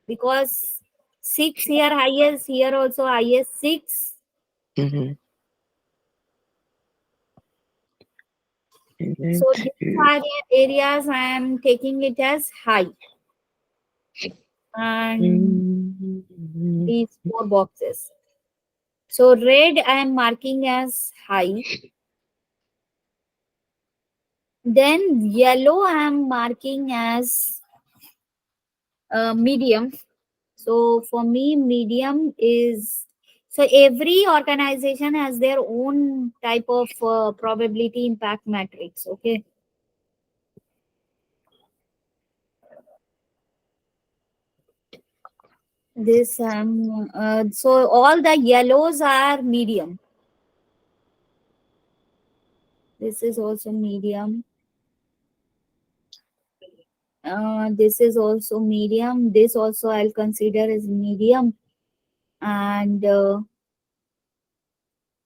because 6 here highest, here also highest 6. Mhm. And then So these 2. are the areas I am taking it as high, and Mhm. these 4 boxes. So red I am marking as high. Then yellow I am marking as medium. So for me, medium is, so every organization has their own type of probability impact matrix. Okay. This so all the yellows are medium. This is also medium. This is also medium. This also I'll consider as medium, and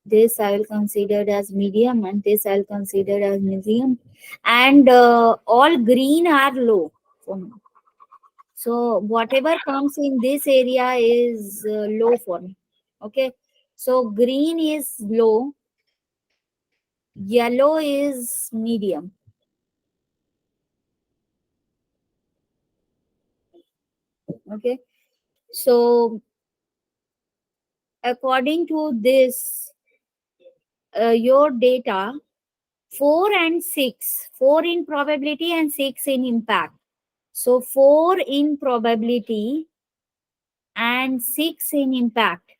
this I will consider as medium, and this I'll consider as medium, and all green are low for me. So whatever comes in this area is low for me. Okay. So green is low, yellow is medium. Okay. So according to this, your data, 4 and 6, 4 in probability and 6 in impact. So 4 in probability and 6 in impact.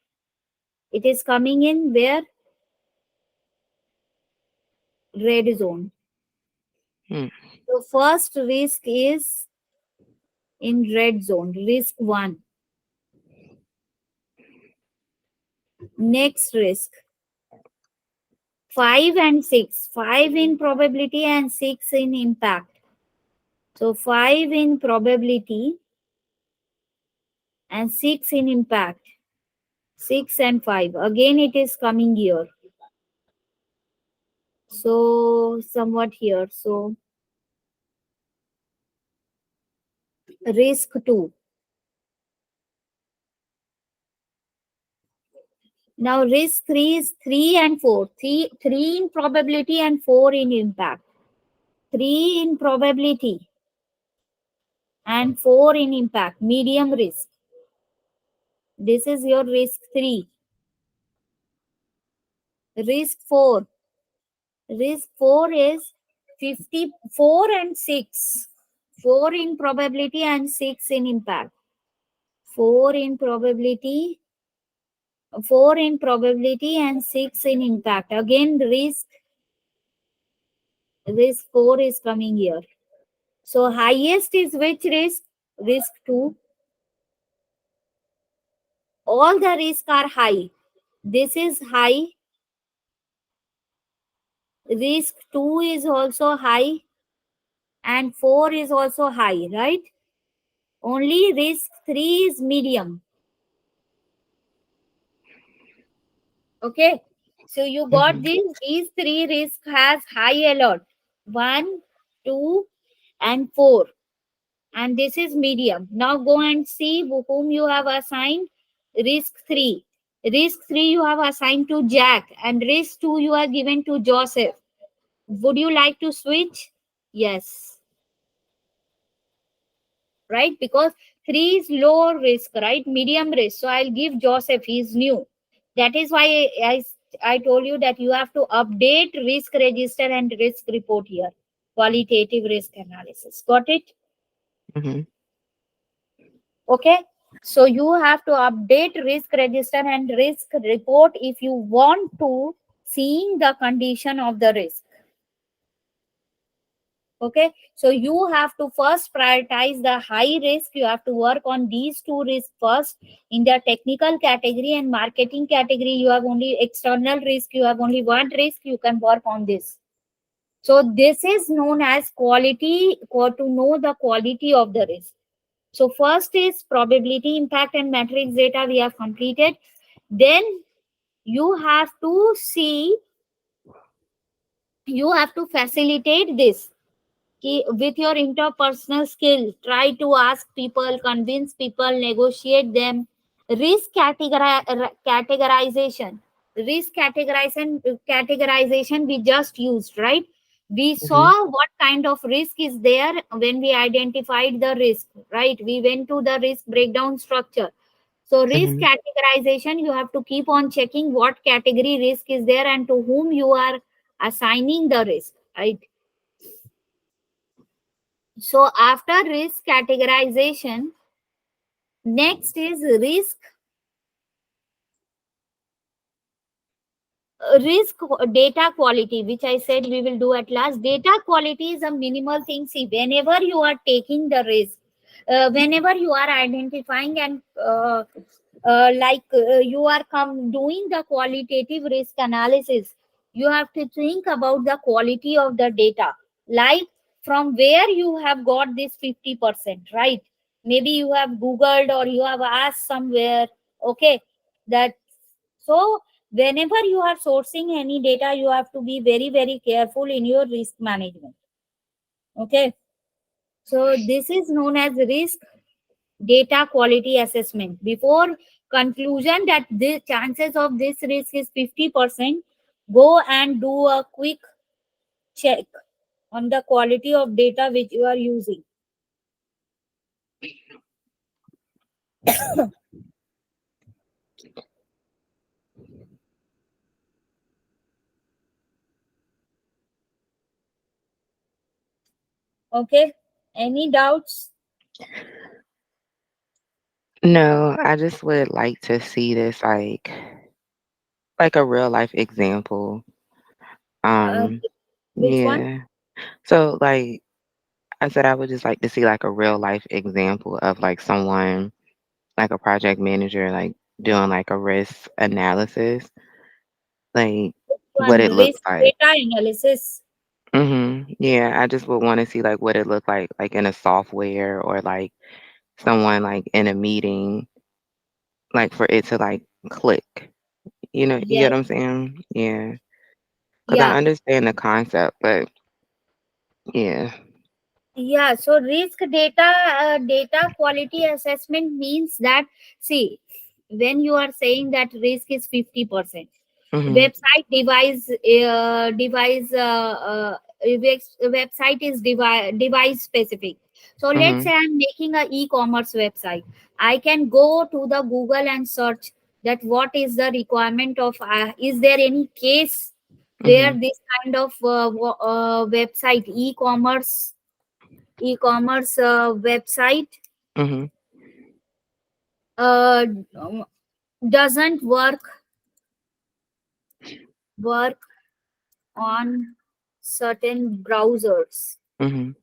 It is coming in where? Red zone. Hmm. So first risk is in red zone, risk 1. Next risk, 5 and 6, 5 in probability and 6 in impact. So 5 in probability and 6 in impact. 6 and 5. Again, it is coming here. So somewhat here. So risk 2. Now risk 3 is 3 and 4. 3 in probability and 4 in impact. 3 in probability and 4 in impact. Medium risk. This is your risk 3. Risk 4. Risk 4 is 54 and 6. 4 in probability and 6 in impact. 4 in probability, 4 in probability and 6 in impact. Again, risk 4 is coming here. So highest is which risk? Risk 2. All the risks are high. This is high. Risk 2 is also high. And 4 is also high, right? Only risk 3 is medium. Okay. So you got Mhm. these three risks has high alert. 1, 2, and 4. And this is medium. Now go and see whom you have assigned risk 3. Risk 3 you have assigned to Jack, and risk 2 you are given to Joseph. Would you like to switch? Yes. Right? Because 3 is low risk, right? Medium risk. So I'll give Joseph, he's new. That is why I told you that you have to update risk register and risk report here. Qualitative risk analysis. Got it? Mhm. Okay. So you have to update risk register and risk report if you want to seeing the condition of the risk. Okay. So you have to first prioritize the high risk. You have to work on these two risks first. In the technical category and marketing category, you have only external risk. You have only one risk. You can work on this. So this is known as quality, or to know the quality of the risk. So first is probability, impact, and matrix data we have completed. Then you have to see, you have to facilitate this with your interpersonal skill. Try to ask people, convince people, negotiate them. Risk categorization. Risk categorization we just used, right? We saw Mhm. what kind of risk is there when we identified the risk, right? We went to the risk breakdown structure. So risk Mhm. categorization, you have to keep on checking what category risk is there and to whom you are assigning the risk, right? So after risk categorization, next is risk data quality, which I said we will do at last. Data quality is a minimal thing. See, whenever you are taking the risk, whenever you are identifying and you are doing the qualitative risk analysis, you have to think about the quality of the data, like from where you have got this 50%, right? Maybe you have googled or you have asked somewhere. Okay, that, so whenever you are sourcing any data, you have to be very, very careful in your risk management. Okay. So this is known as risk data quality assessment. Before conclusion that the chances of this risk is 50%, go and do a quick check on the quality of data which you are using. Okay. Any doubts? No, I just would like to see this like a real life example. Uh, Um, which one? yeah. So like I said, I would just like to see like a real life example of like someone like a project manager like doing like a risk analysis, like Which what one? it looks Risk like. data analysis. Yeah, I just would want to see like what it looked like in a software or like someone like in a meeting, like for it to like click. You get Yes. what I'm saying? Yeah, because I Yeah. understand the concept, but yeah. Yeah, so risk data quality assessment means that, see, when you are saying that risk is 50%, Mhm. website website is device specific. So let's say Mhm. I'm making a e-commerce website. I can go to the Google and search that what is the requirement of, is there any case where Mhm. this kind of website, e-commerce website Mhm. uh, doesn't work on certain browsers. Mhm.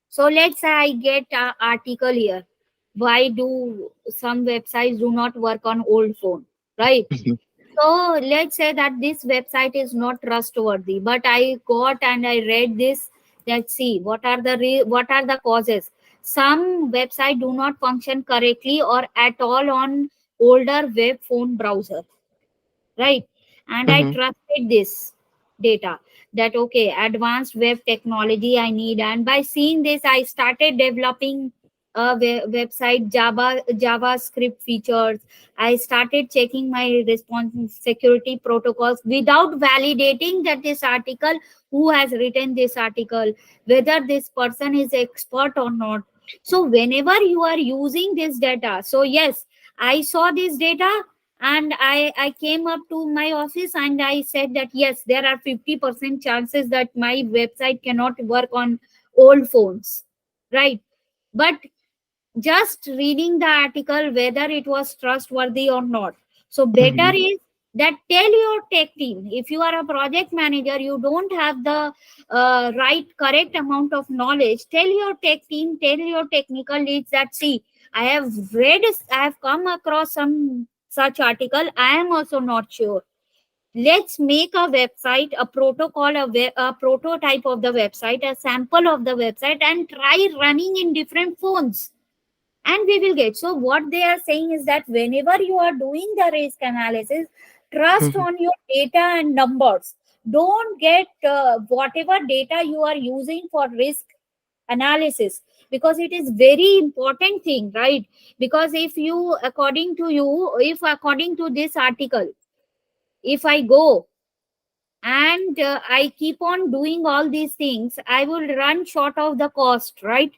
So let's say I get an article here. Why do some websites do not work on old phone, right? Mhm. So let's say that this website is not trustworthy, but I got and I read this. Let's see what are the what are the causes. Some website do not function correctly or at all on older web phone browser, right? And I Mhm. trusted this data, that okay, advanced web technology I need, and by seeing this I started developing a website, javascript features. I started checking my response security protocols without validating that this article, who has written this article, whether this person is expert or not. So whenever you are using this data, so yes, I saw this data, and I came up to my office and I said that yes, there are 50% chances that my website cannot work on old phones, right? But just reading the article, whether it was trustworthy or not. So better Mhm. is that tell your tech team. If you are a project manager, you don't have the right correct amount of knowledge, tell your tech team, tell your technical leads that see, I have read, I have come across some such article, I am also not sure. Let's make a website, a protocol, a prototype of the website, a sample of the website, and try running in different phones, and we will get. So what they are saying is that whenever you are doing the risk analysis, trust Mhm. on your data and numbers. Don't get whatever data you are using for risk analysis, because it is very important thing, right? Because if you, according to you, if according to this article, if I go and I keep on doing all these things, I will run short of the cost, right?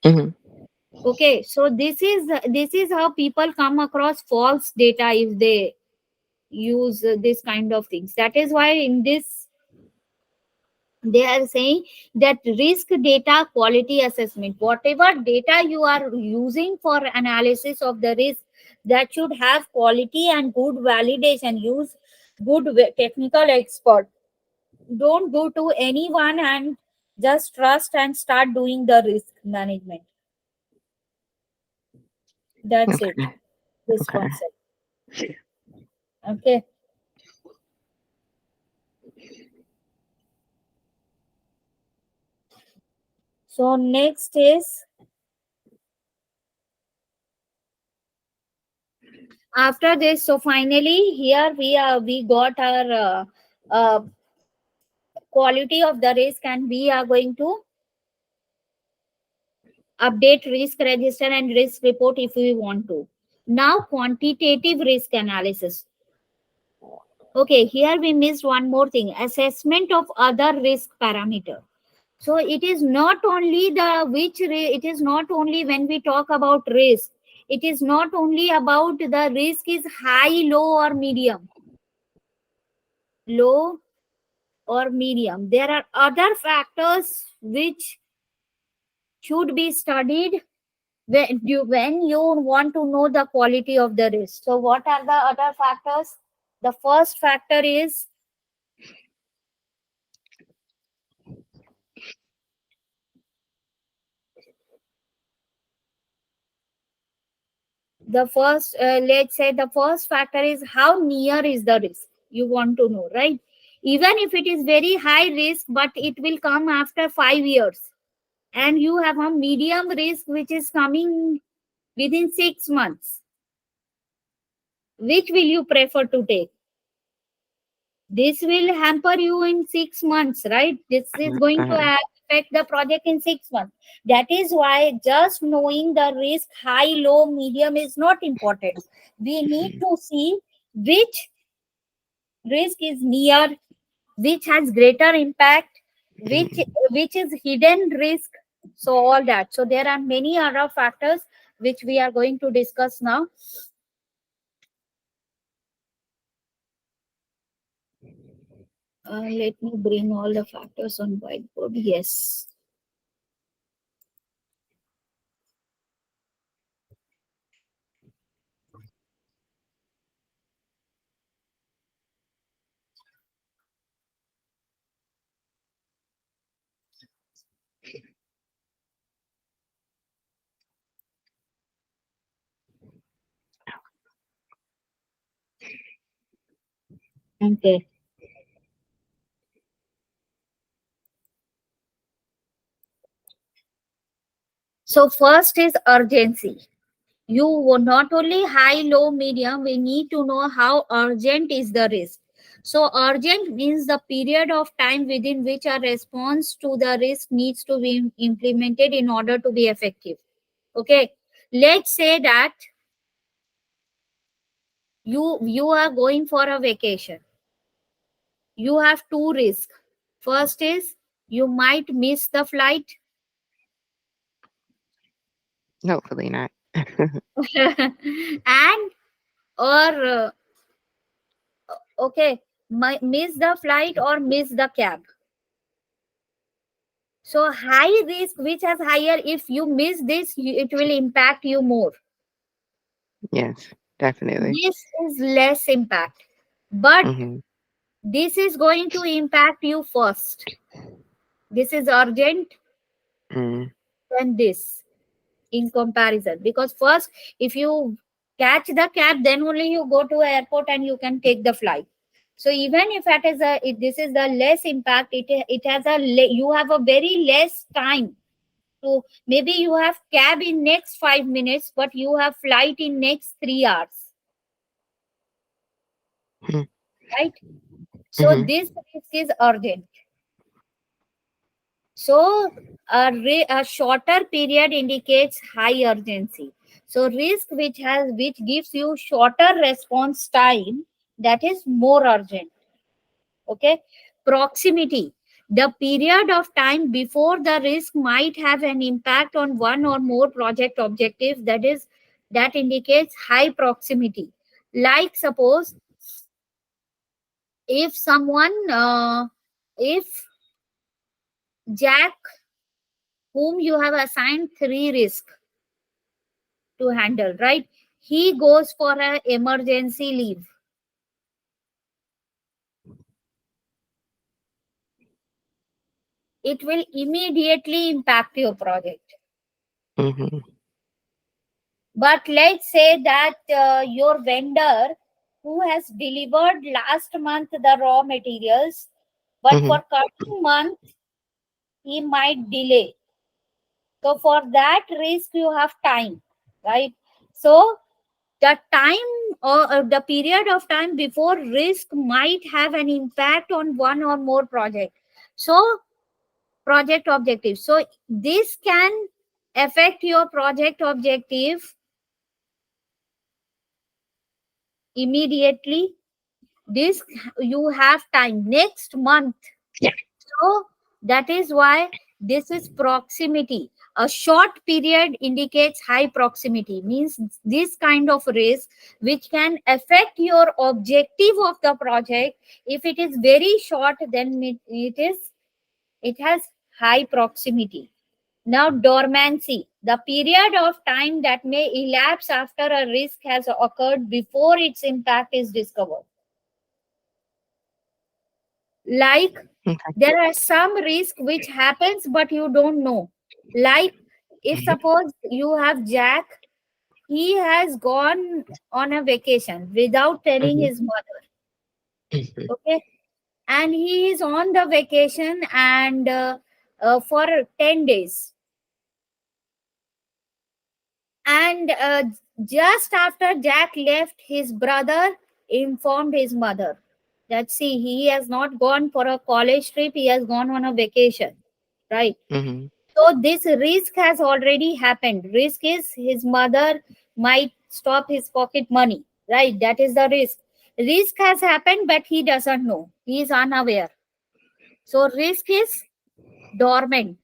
Mhm. Okay, so this is how people come across false data if they use this kind of things. That is why in this they are saying that risk data quality assessment, whatever data you are using for analysis of the risk, that should have quality and good validation. Use good technical expert. Don't go to anyone and just trust and start doing the risk management. That's it, Okay. this Okay. concept. Okay, so next is, after this, so finally here we got our quality of the risk, and we are going to update risk register and risk report if we want to. Now quantitative risk analysis. Okay, here we missed one more thing: assessment of other risk parameter. So it is not only it is not only when we talk about risk, it is not only about the risk is high, low or medium. Low or medium, there are other factors which should be studied when you want to know the quality of the risk. So what are the other factors? The first factor is, the first let's say the first factor is how near is the risk. You want to know, right? Even if it is very high risk, but it will come after 5 years, and you have a medium risk which is coming within 6 months, which will you prefer to take? This will hamper you in 6 months, right? This is going to Uh-huh. affect the project in 6 months. That is why just knowing the risk high, low, medium is not important. We need to see which risk is near, which has greater impact, which which is hidden risk. So all that. So there are many other factors which we are going to discuss now. Let me bring all the factors on whiteboard. Yes. Okay. So first is urgency. You not only high, low, medium, we need to know how urgent is the risk. So urgent means the period of time within which a response to the risk needs to be implemented in order to be effective. Okay. Let's say that you are going for a vacation. You have two risks. First is you might miss the flight. Hopefully not. And or okay, miss the flight or miss the cab. So high risk, which has higher, if you miss this, it will impact you more. Yes, definitely. This is less impact, but Mhm. this is going to impact you first. This is urgent Mm. than this in comparison, because first, if you catch the cab, then only you go to airport and you can take the flight. So even if it is this is the less impact, it has you have a very less time. So maybe you have cab in next 5 minutes, but you have flight in next 3 hours, Mhm. right? So Mhm. this risk is urgent. So a shorter period indicates high urgency. So risk which gives you shorter response time, that is more urgent. Okay. Proximity. The period of time before the risk might have an impact on one or more project objectives, that indicates high proximity. Like suppose if someone if Jack, whom you have assigned three risks to handle, right, he goes for an emergency leave, it will immediately impact your project. Mhm. But let's say that your vendor who has delivered last month the raw materials, but Mhm. for coming month he might delay. So for that risk you have time, right? So the time, or the period of time before risk might have an impact on one or more project. So project objective. So this can affect your project objective immediately. This you have time next month. So that is why this is proximity. A short period indicates high proximity, means this kind of risk which can affect your objective of the project. If it is very short, then it has high proximity. Now dormancy, the period of time that may elapse after a risk has occurred before its impact is discovered. Like Okay. there are some risk which happens but you don't know. Like if suppose you have Jack, he has gone on a vacation without telling Mhm. his mother. Mhm. Okay, and he is on the vacation, and for 10 days, and just after Jack left, his brother informed his mother that, see, he has not gone for a college trip, he has gone on a vacation, right? Mhm. So this risk has already happened. Risk is his mother might stop his pocket money, right? That is the risk. Risk has happened, but he doesn't know. He is unaware. So risk is dormant.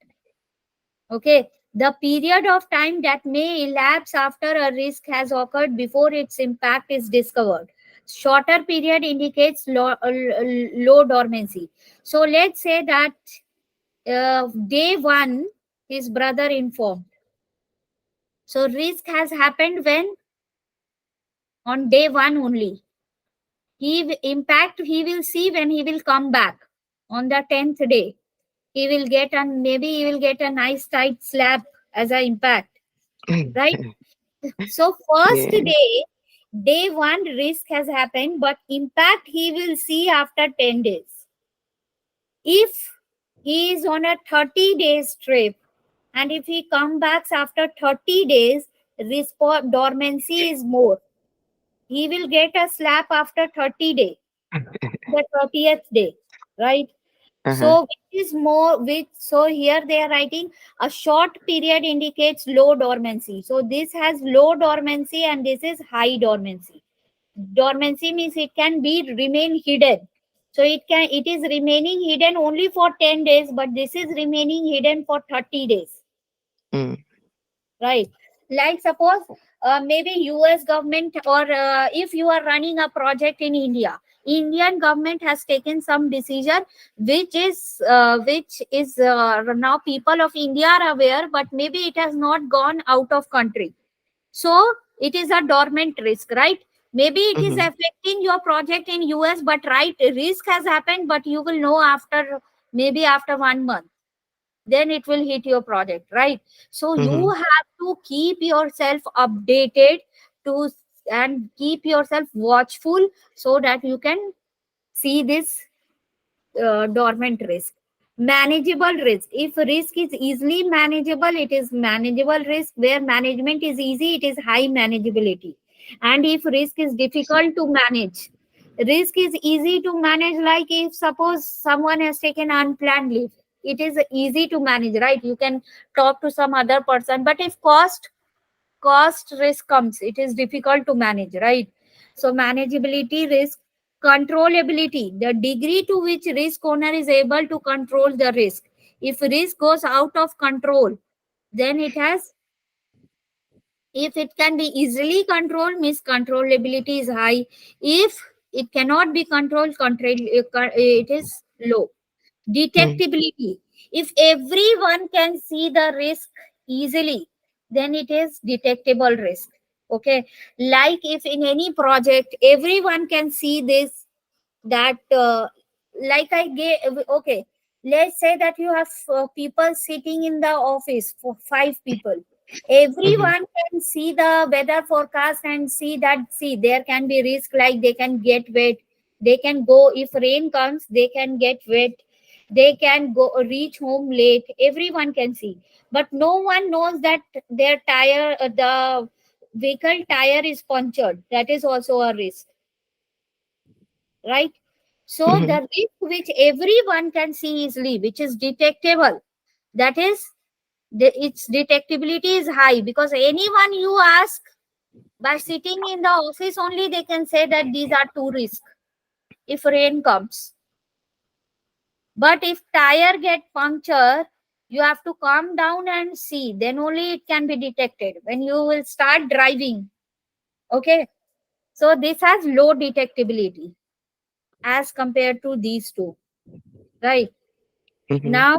Okay. The period of time that may elapse after a risk has occurred before its impact is discovered. Shorter period indicates low dormancy. So let's say that day one, his brother informed. So risk has happened when on day one only. Impact he will see when he will come back on the 10th day. He will get, and maybe he will get a nice tight slap as a impact, right? So first Yeah. day one risk has happened, but impact he will see after 10 days. If he is on a 30 days trip, and if he comes back after 30 days, dormancy is more. He will get a slap after 30 days, the 30th day, right? Uh-huh. So which is more, which, so here they are writing a short period indicates low dormancy. So this has low dormancy and this is high dormancy. Dormancy means it can be remain hidden. So it is remaining hidden only for 10 days, but this is remaining hidden for 30 days, Mm. right? Like suppose maybe US government, or if you are running a project in India, Indian government has taken some decision which is now people of India are aware, but maybe it has not gone out of country. So it is a dormant risk, right? Maybe it is Mhm. affecting your project in US, but right, risk has happened, but you will know after, maybe after 1 month, then it will hit your project, right? So you Mhm. have to keep yourself updated to, and keep yourself watchful so that you can see this dormant risk. Manageable risk, if risk is easily manageable, it is manageable risk. Where management is easy, it is high manageability. And if risk is difficult to manage, risk is easy to manage, like if suppose someone has taken unplanned leave, it is easy to manage, right? You can talk to some other person. But if cost risk comes, it is difficult to manage, right? So manageability risk. Controllability, the degree to which risk owner is able to control the risk. If risk goes out of control, then it has, if it can be easily controlled, means controllability is high. If it cannot be controlled, it is low. Mhm. Detectability, if everyone can see the risk easily, then it is detectable risk. Okay, like if in any project everyone can see this, that like I gave, okay, let's say that you have people sitting in the office, for 5 people, Mhm. everyone can see the weather forecast and see that, see, there can be risk, like they can get wet, they can go, if rain comes they can get wet, they can go reach home late, everyone can see. But no one knows that their tire, the vehicle tire is punctured, that is also a risk, right? So the Mhm. risk which everyone can see easily, which is detectable, that is, its detectability is high, because anyone you ask, by sitting in the office only, they can say that these are two risks if rain comes. But if tire get puncture, you have to calm down and see, then only it can be detected when you will start driving. Okay, so this has low detectability as compared to these two, right? Mhm. Now,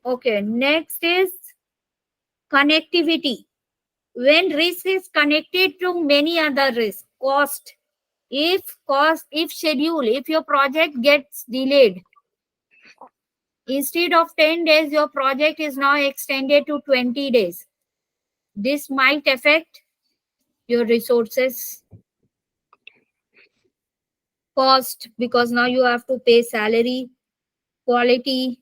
okay, next is connectivity. When risk is connected to many other risks, cost, if schedule, if your project gets delayed, instead of 10 days, your project is now extended to 20 days. This might affect your resources, cost, because now you have to pay salary, quality,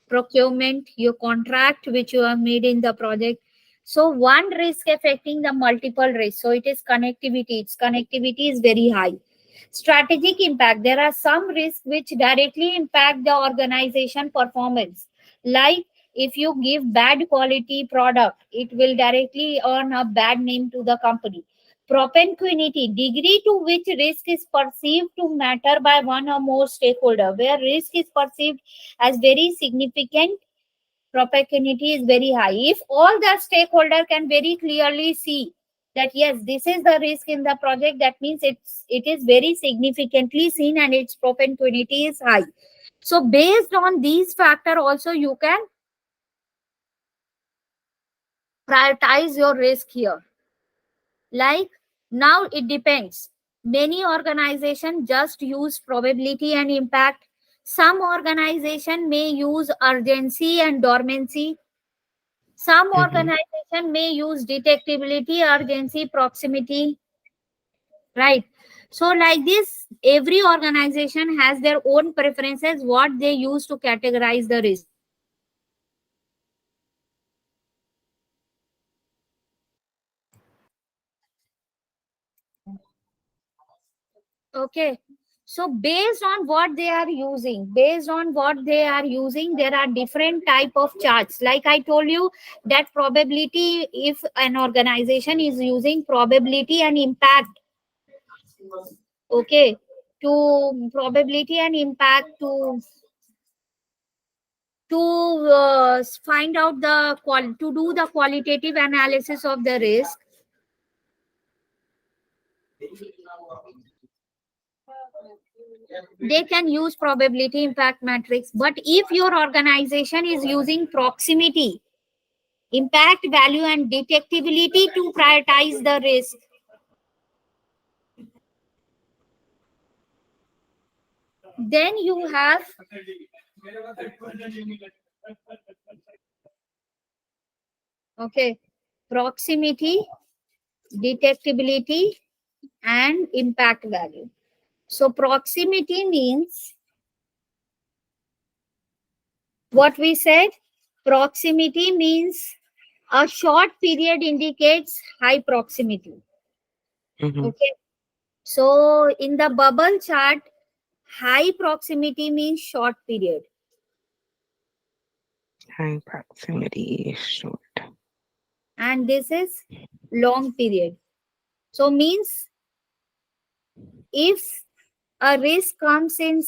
procurement, your contract which you have made in the project. So one risk affecting the multiple risks. So it is connectivity. Its connectivity is very high. Strategic impact. There are some risks which directly impact the organization performance. Like if you give bad quality product, it will directly earn a bad name to the company. Propinquity, degree to which risk is perceived to matter by one or more stakeholder. Where risk is perceived as very significant, propinquity is very high. If all the stakeholder can very clearly see that yes, this is the risk in the project, that means it is very significantly seen and its propinquity is high. So based on these factor also, you can prioritize your risk here. Like, now it depends. Many organizations just use probability and impact. Some organization may use urgency and dormancy. Some Mhm. organization may use detectability, urgency, proximity, right? So like this, every organization has their own preferences, what they use to categorize the risk. Okay, so based on what they are using, there are different type of charts. Like I told you, that probability, if an organization is using probability and impact, okay, to probability and impact to find out the to do the qualitative analysis of the risk, they can use probability impact matrix. But if your organization is using proximity, impact value, and detectability to prioritize the risk, then you have, okay, proximity, detectability, and impact value. So proximity means what we said. Proximity means a short period indicates high proximity. Mhm. Okay. So in the bubble chart, high proximity means short period, High proximity, short. and this is long period. So means If a risk comes in,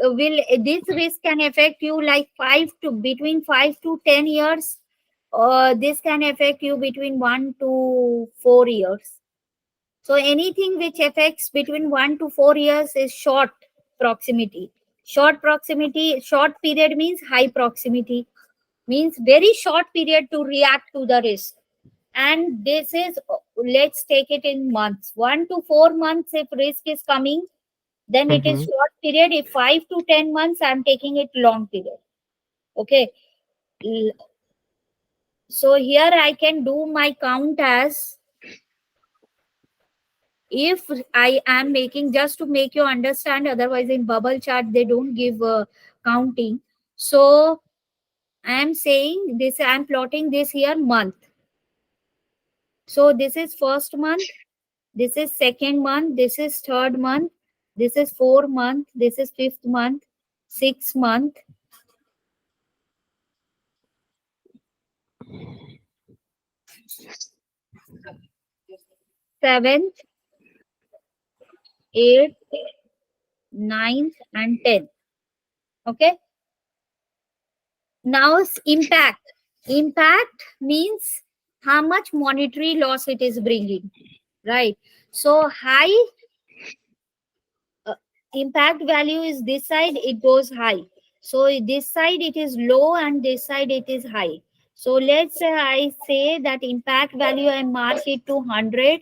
will this risk can affect you like 5 to between 5 to 10 years, or this can affect you between 1 to 4 years. So anything which affects between 1 to 4 years is short proximity. Short proximity, short period means high proximity, means very short period to react to the risk. And this is, let's take it in months, 1 to 4 months. If risk is coming, then it is Mhm. short period. If 5 to 10 months, I'm taking it long period. Okay. L- so here I can do my count as, if I am making, just to make you understand, otherwise in bubble chart they don't give counting. So I am saying this, I am plotting this here month. So this is first month, this is second month, this is third month, this is 4 month, this is fifth month, 6 month, seventh, eighth, ninth, and 10th. Okay. Now impact. Impact means how much monetary loss it is bringing, right? So high, uh, impact value is this side, it goes high. So this side it is low and this side it is high. So let's say I say that impact value I mark it to 100,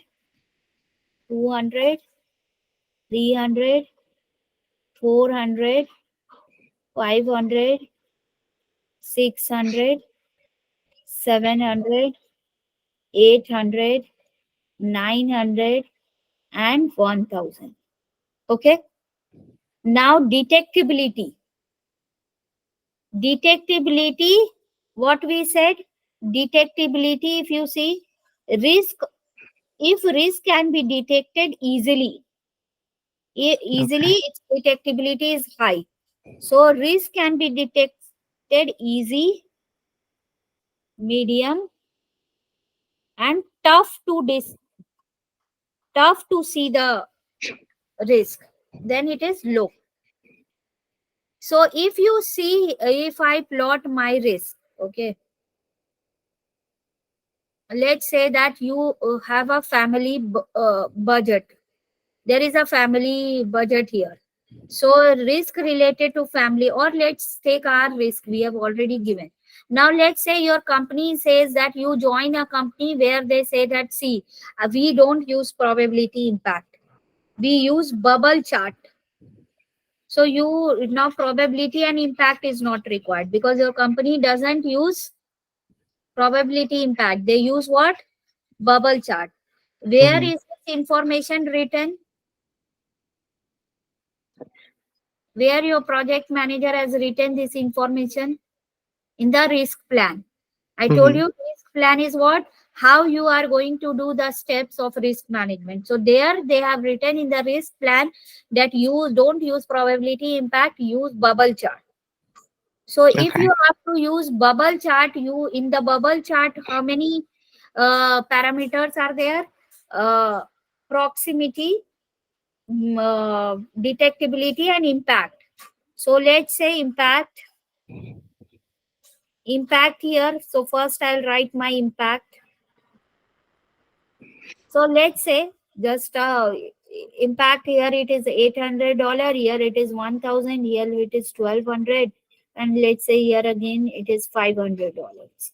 200, 300, 400, 500, 600, 700, 800, 900, and 1000. Okay. Now detectability. Detectability, what we said, detectability, if you see, risk, if risk can be detected easily, easily, Okay. its detectability is high. So risk can be detected easy, medium, and tough to see the risk, then it is low. So if you see, if I plot my risk, okay, let's say that you have a family budget. There is a family budget here. So risk related to family, or let's take our risk we have already given. Now let's say your company says that you join a company where they say that, see, we don't use probability impact, we use bubble chart. So you, now probability and impact is not required because your company doesn't use probability impact. They use what? Bubble chart. Where Mhm. is this information written? Where your project manager has written this information? In the risk plan. I told Mhm. you risk plan is what? How you are going to do the steps of risk management. So there they have written in the risk plan that you don't use probability impact, use bubble chart. So if Okay. you have to use bubble chart, you, in the bubble chart, how many parameters are there? Uh, Proximity, detectability, and impact. So let's say impact here. So first I'll write my impact. So let's say just impact here, it is $800, here it is 1000, here it is 1200, and let's say here again it is $500.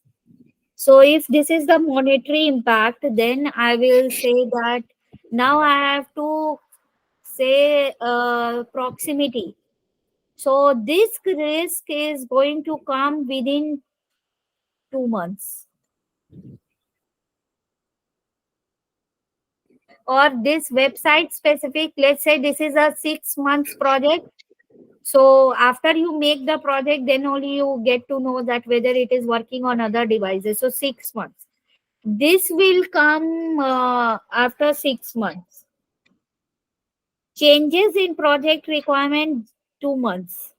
So if this is the monetary impact, then I will say that now I have to say proximity. So this risk is going to come within 2 months. Or this website specific, let's say this is a 6 months project. So after you make the project, then only you get to know that whether it is working on other devices. So 6 months. This will come after 6 months. Changes in project requirement, 2 months.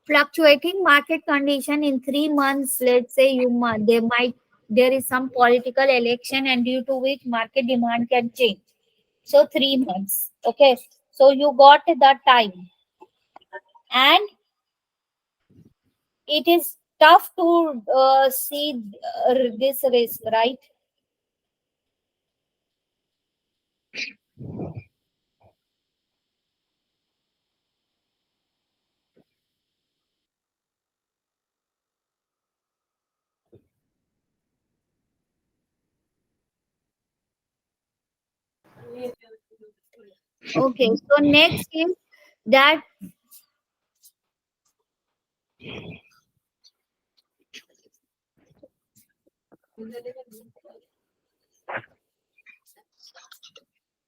Fluctuating market condition in 3 months. Let's say there might, there is some political election, and due to which market demand can change. So 3 months. Okay. So you got that time, and it is tough to see this risk, right? Okay. So next is that.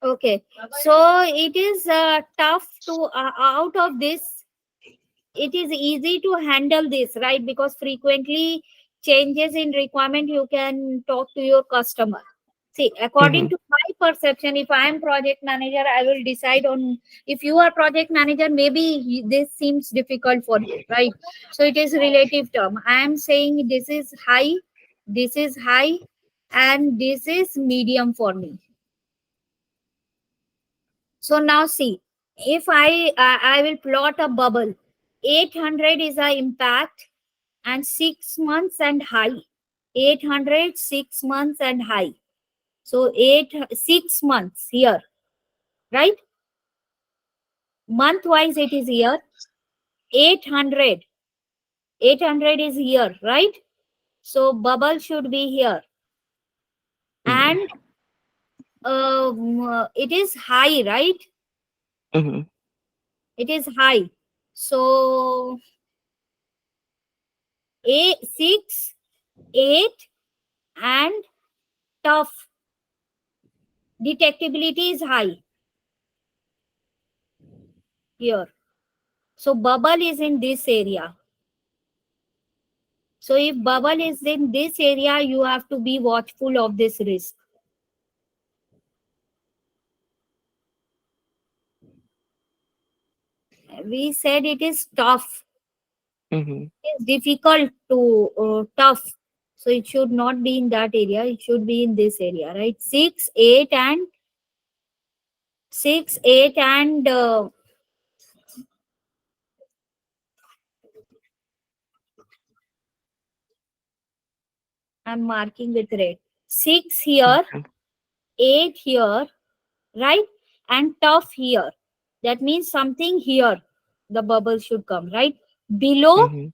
Okay. So it is tough to out of this. It is easy to handle this, right? Because frequently changes in requirement, you can talk to your customer. See, according Mhm. to my perception, if I am project manager, I will decide on. If you are project manager, maybe this seems difficult for you, right? So it is relative term. I am saying this is high, and this is medium for me. So now see, if I will plot a bubble. 800 is a impact, and 6 months and high. 800, 6 months and high. So 6 months here, right? Month wise it is here. 800, 800 is here, right? So bubble should be here, Mhm. and it is high, right? Mhm. It is high. So a 6, 8, and tough. Detectability is high here. So bubble is in this area. So if bubble is in this area, you have to be watchful of this risk. We said it is tough. Mhm. It is difficult to tough. So it should not be in that area. It should be in this area, right? 6, 8, and I'm marking with red. 6 here, Okay. 8 here, right? And tough here. That means something here. The bubble should come, right? Below Mhm.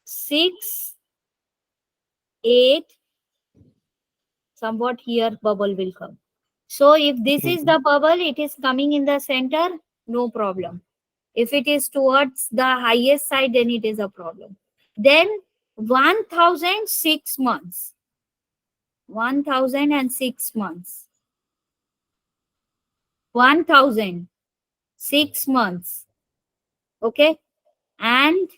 6, 8, somewhat here bubble will come. So if this is Mhm. the bubble, it is coming in the center, no problem. If it is towards the highest side, then it is a problem. Then 1006 months. 1006 months. 1006 months. Okay. And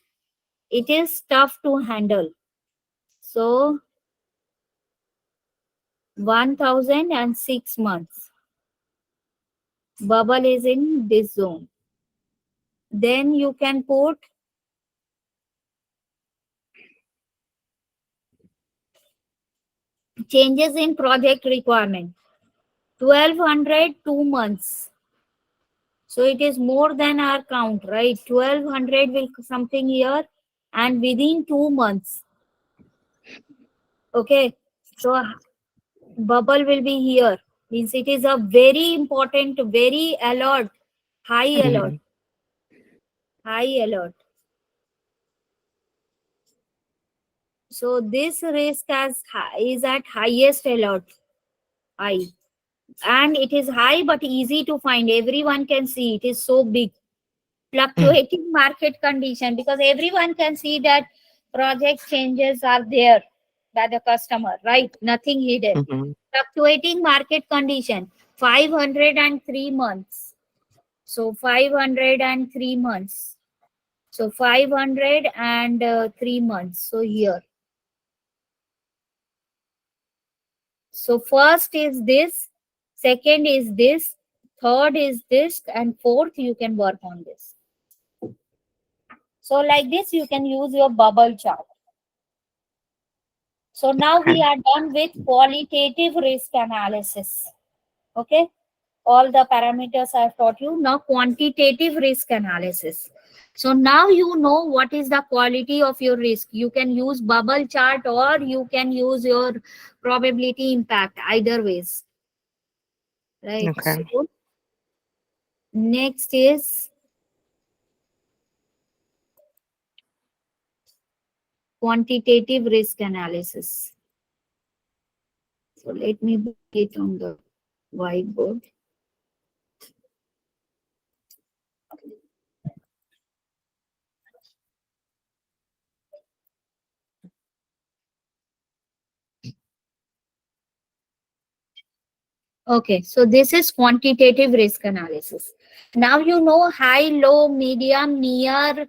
it is tough to handle. So 1006 months. Bubble is in this zone. Then you can put changes in project requirement. 1200 2 months. So it is more than our count, right? 1200 will something here, and within 2 months. Okay. So bubble will be here. Means it is a very important, very alert, high alert, Mhm. high alert. So this risk is at highest alert. High. And it is high but easy to find. Everyone can see it is so big. Fluctuating market condition, because everyone can see that project changes are there by the customer, right? Nothing hidden. Mhm. Fluctuating market condition, 503 months. So 503 months. So 503 months. So here. So first is this, second is this, third is this, and fourth you can work on this. So like this you can use your bubble chart. So now we Okay. are done with qualitative risk analysis. Okay, all the parameters I've taught you. Now quantitative risk analysis. So now you know what is the quality of your risk. You can use bubble chart or you can use your probability impact, either ways, right? Okay. So next is quantitative risk analysis. So let me bring it on the whiteboard. Okay, so this is quantitative risk analysis. Now you know high, low, medium, near,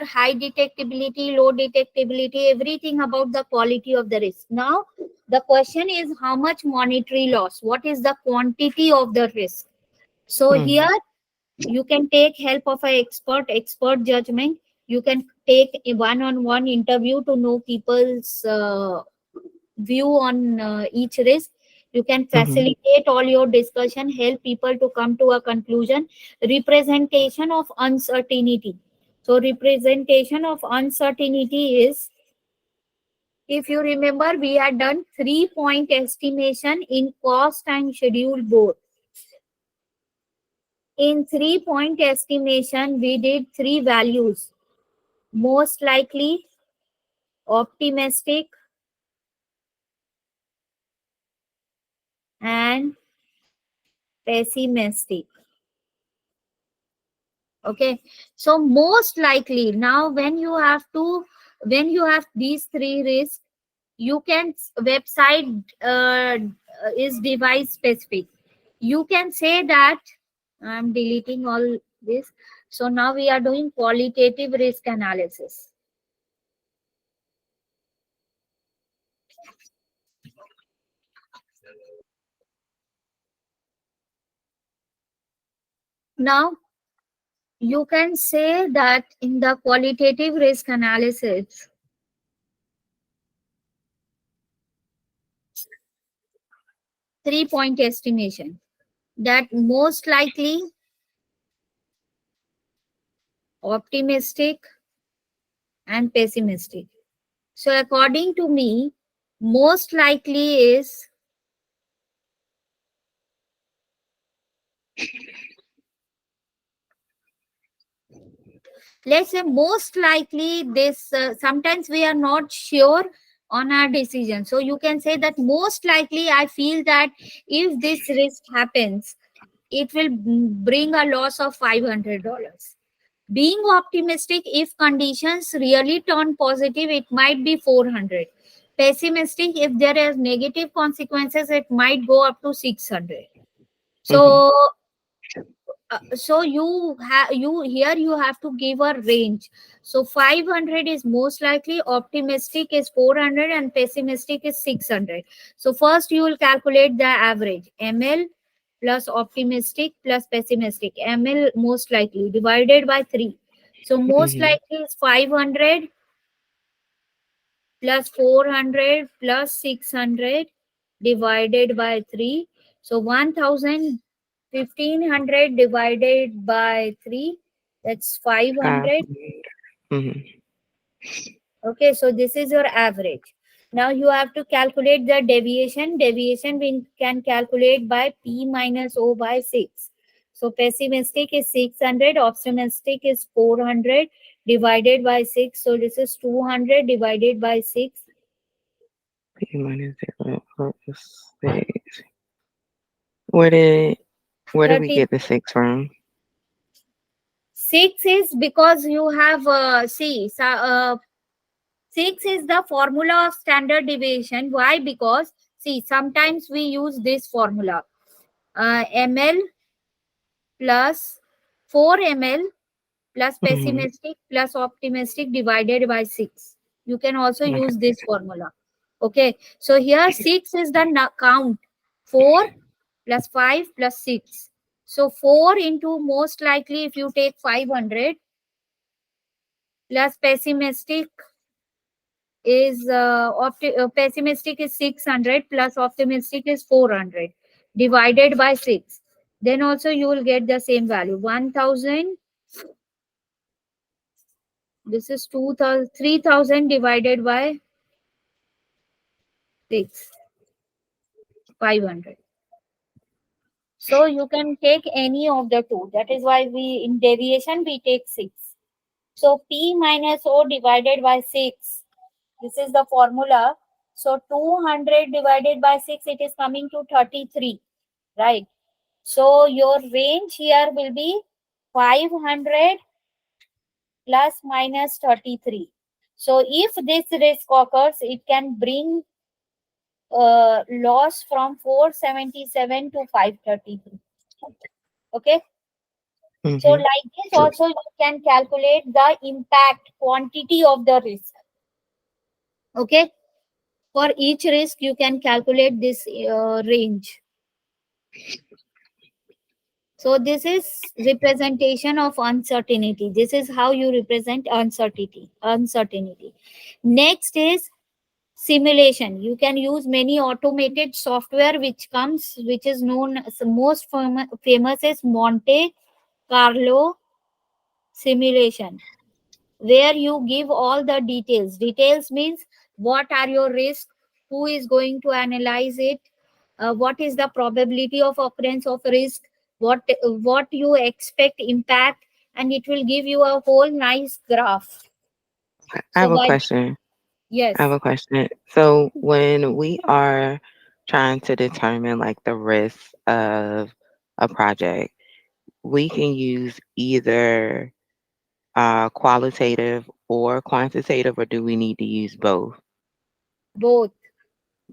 high detectability, low detectability, everything about the quality of the risk. Now the question is how much monetary loss? What is the quantity of the risk? So here Mm-hmm. you can take help of an expert judgment. You can take a one-on-one interview to know people's view on each risk. You can Mm-hmm. facilitate all your discussion, help people to come to a conclusion. Representation of uncertainty. So representation of uncertainty is, if you remember, we had done 3 point estimation in cost and schedule both. In 3 point estimation we did three values: most likely, optimistic, and pessimistic. Okay, so most likely, now when you have these three risks, you can website is device specific. You can say that I'm deleting all this. So now we are doing qualitative risk analysis. Now you can say that in the qualitative risk analysis, 3 point estimation, that most likely, optimistic, and pessimistic. So according to me, most likely is, let's say most likely this, sometimes we are not sure on our decision. So you can say that most likely I feel that if this risk happens, it will bring a loss of $500. Being optimistic, if conditions really turn positive, it might be 400. Pessimistic, if there are negative consequences, it might go up to 600. Mm-hmm. So so you here you have to give a range. So 500 is most likely, optimistic is 400, and pessimistic is 600. So first you will calculate the average, ml plus optimistic plus pessimistic, ml most likely divided by 3. So most Mm-hmm. likely is 500 plus 400 plus 600 divided by 3. So 1000, 1500 divided by 3, that's 500. 500. Mm-hmm. Okay, so this is your average. Now you have to calculate the deviation. Deviation we can calculate by P minus O by 6. So pessimistic is 600, optimistic is 400 divided by 6. So this is 200 divided by 6. P minus 0.6. Where did where did we 30. get the six from? 6 is because you have, see, 6 is the formula of standard deviation. Why? Because see, sometimes we use this formula, ml plus 4 ml plus Mm-hmm. pessimistic plus optimistic divided by 6. You can also Okay. use this formula. Okay, so here 6 is the count, 4 plus 5 plus 6. So 4 into most likely, if you take 500, plus pessimistic is pessimistic is 600 plus optimistic is 400 divided by 6. Then also you will get the same value. 1000, this is 2000, 3000 divided by 6, 500. So you can take any of the two. That is why we in deviation we take 6. So P minus O divided by 6. This is the formula. So 200 divided by 6, it is coming to 33, right? So your range here will be 500 plus minus 33. So if this risk occurs, it can bring loss from 477 to 533. Okay. So Mhm. like this also you can calculate the impact quantity of the risk. Okay. For each risk you can calculate this range. So this is representation of uncertainty. This is how you represent uncertainty. Uncertainty. Next is simulation. You can use many automated software which is known as the most famous is Monte Carlo simulation, where you give all the details. Details means what are your risks, who is going to analyze it, what is the probability of occurrence of risk, what you expect impact, and it will give you a whole nice graph. I So have a by question. I have yes, a question. So when we are trying to determine like the risk of a project, we can use either qualitative or quantitative, or do we need to use both? both.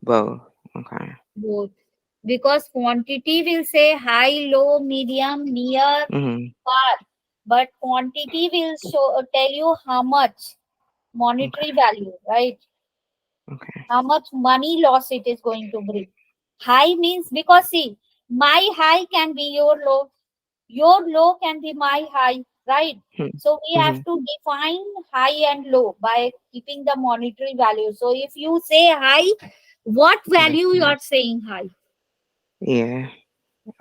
Both. Okay. Both. Because quantity will say high, low, medium, near, Mhm. far. But quantity will show tell you how much monetary Okay. value, right? Okay. How much money loss it is going to bring. High means because see, my high can be your low can be my high, right? Mhm. So we have Mhm. to define high and low by keeping the monetary value. So if you say high, what That's value you nice. are saying high, Yeah.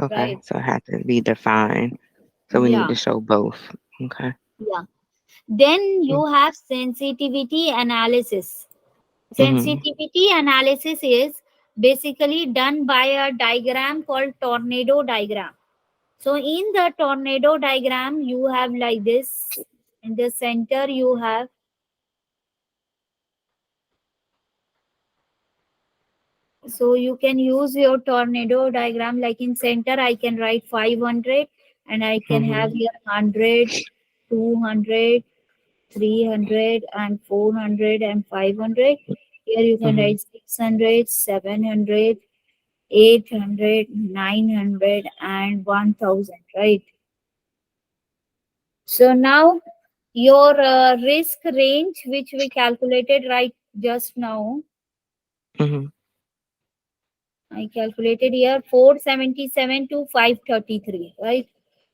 Okay. right? So it has to be defined. So we need Yeah, to show both. Okay. yeah. Then you have sensitivity analysis. Mhm. Sensitivity analysis is basically done by a diagram called tornado diagram. So in the tornado diagram, you have like this. In the center, you have, so you can use your tornado diagram. Like in center, I can write 500 and I can have Mhm. here 100, 200, 300 and 400 and 500. Here you can Mhm. write 600, 700, 800, 900 and 1000, right? So now your risk range, which we calculated right just now, Mhm. I calculated here 477 to 533, right?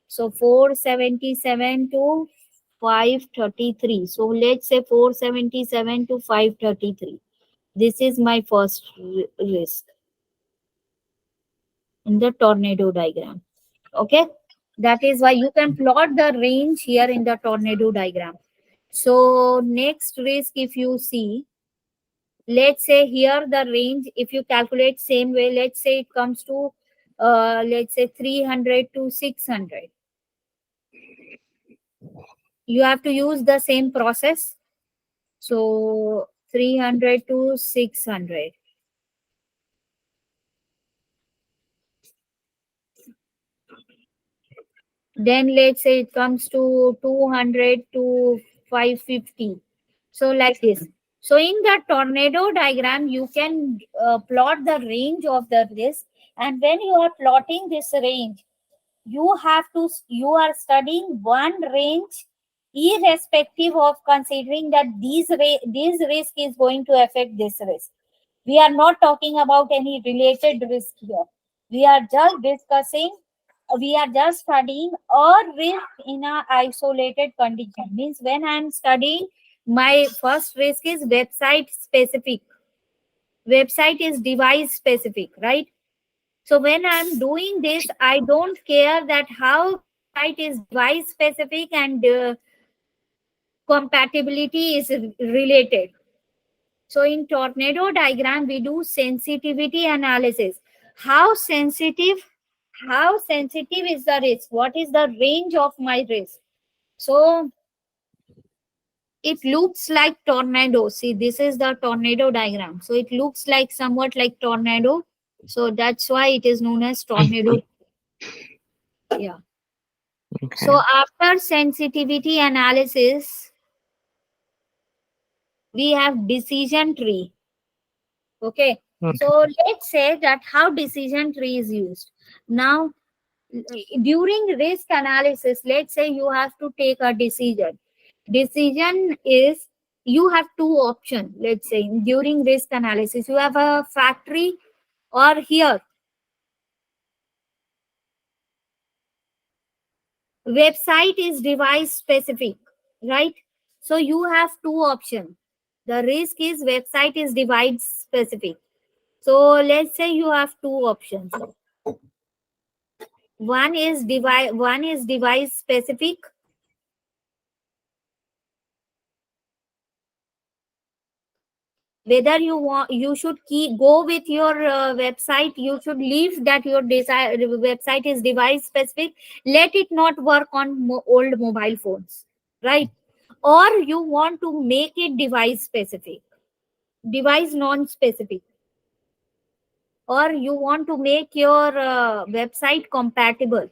So 477 to 533. So let's say 477 to 533. This is my first risk in the tornado diagram. Okay. That is why you can plot the range here in the tornado diagram. So next risk, if you see, let's say here the range, if you calculate same way, let's say it comes to let's say 300 to 600. You have to use the same process. So 300 to 600. Then let's say it comes to 200 to 550. So like this. So in the tornado diagram, you can plot the range of the risk. And when you are plotting this range, you are studying one range irrespective of considering that this risk is going to affect this risk. We are not talking about any related risk here. We are just discussing, we are just studying a risk in a isolated condition. Means when I am studying, my first risk is website specific. Website is device specific, right? So when I'm doing this, I don't care that how website is device specific and compatibility is related. So in tornado diagram, we do sensitivity analysis. How sensitive, how sensitive is the risk? What is the range of my risk? So it looks like tornado. See, this is the tornado diagram. So it looks like somewhat like tornado. So that's why it is known as tornado. Yeah. So Okay. after sensitivity analysis, we have decision tree. Okay. Okay. So let's say that how decision tree is used. Now, during risk analysis, let's say you have to take a decision. Decision is, you have two options. Let's say during risk analysis, you have a factory, or here website is device specific, right? So you have two options. The risk is website is device specific. So let's say you have two options. One is device specific. Whether you want, you should keep go with your website, you should leave that your website is device specific. Let it not work on old mobile phones, right? Or you want to make it device specific, device non specific, or you want to make your website compatible.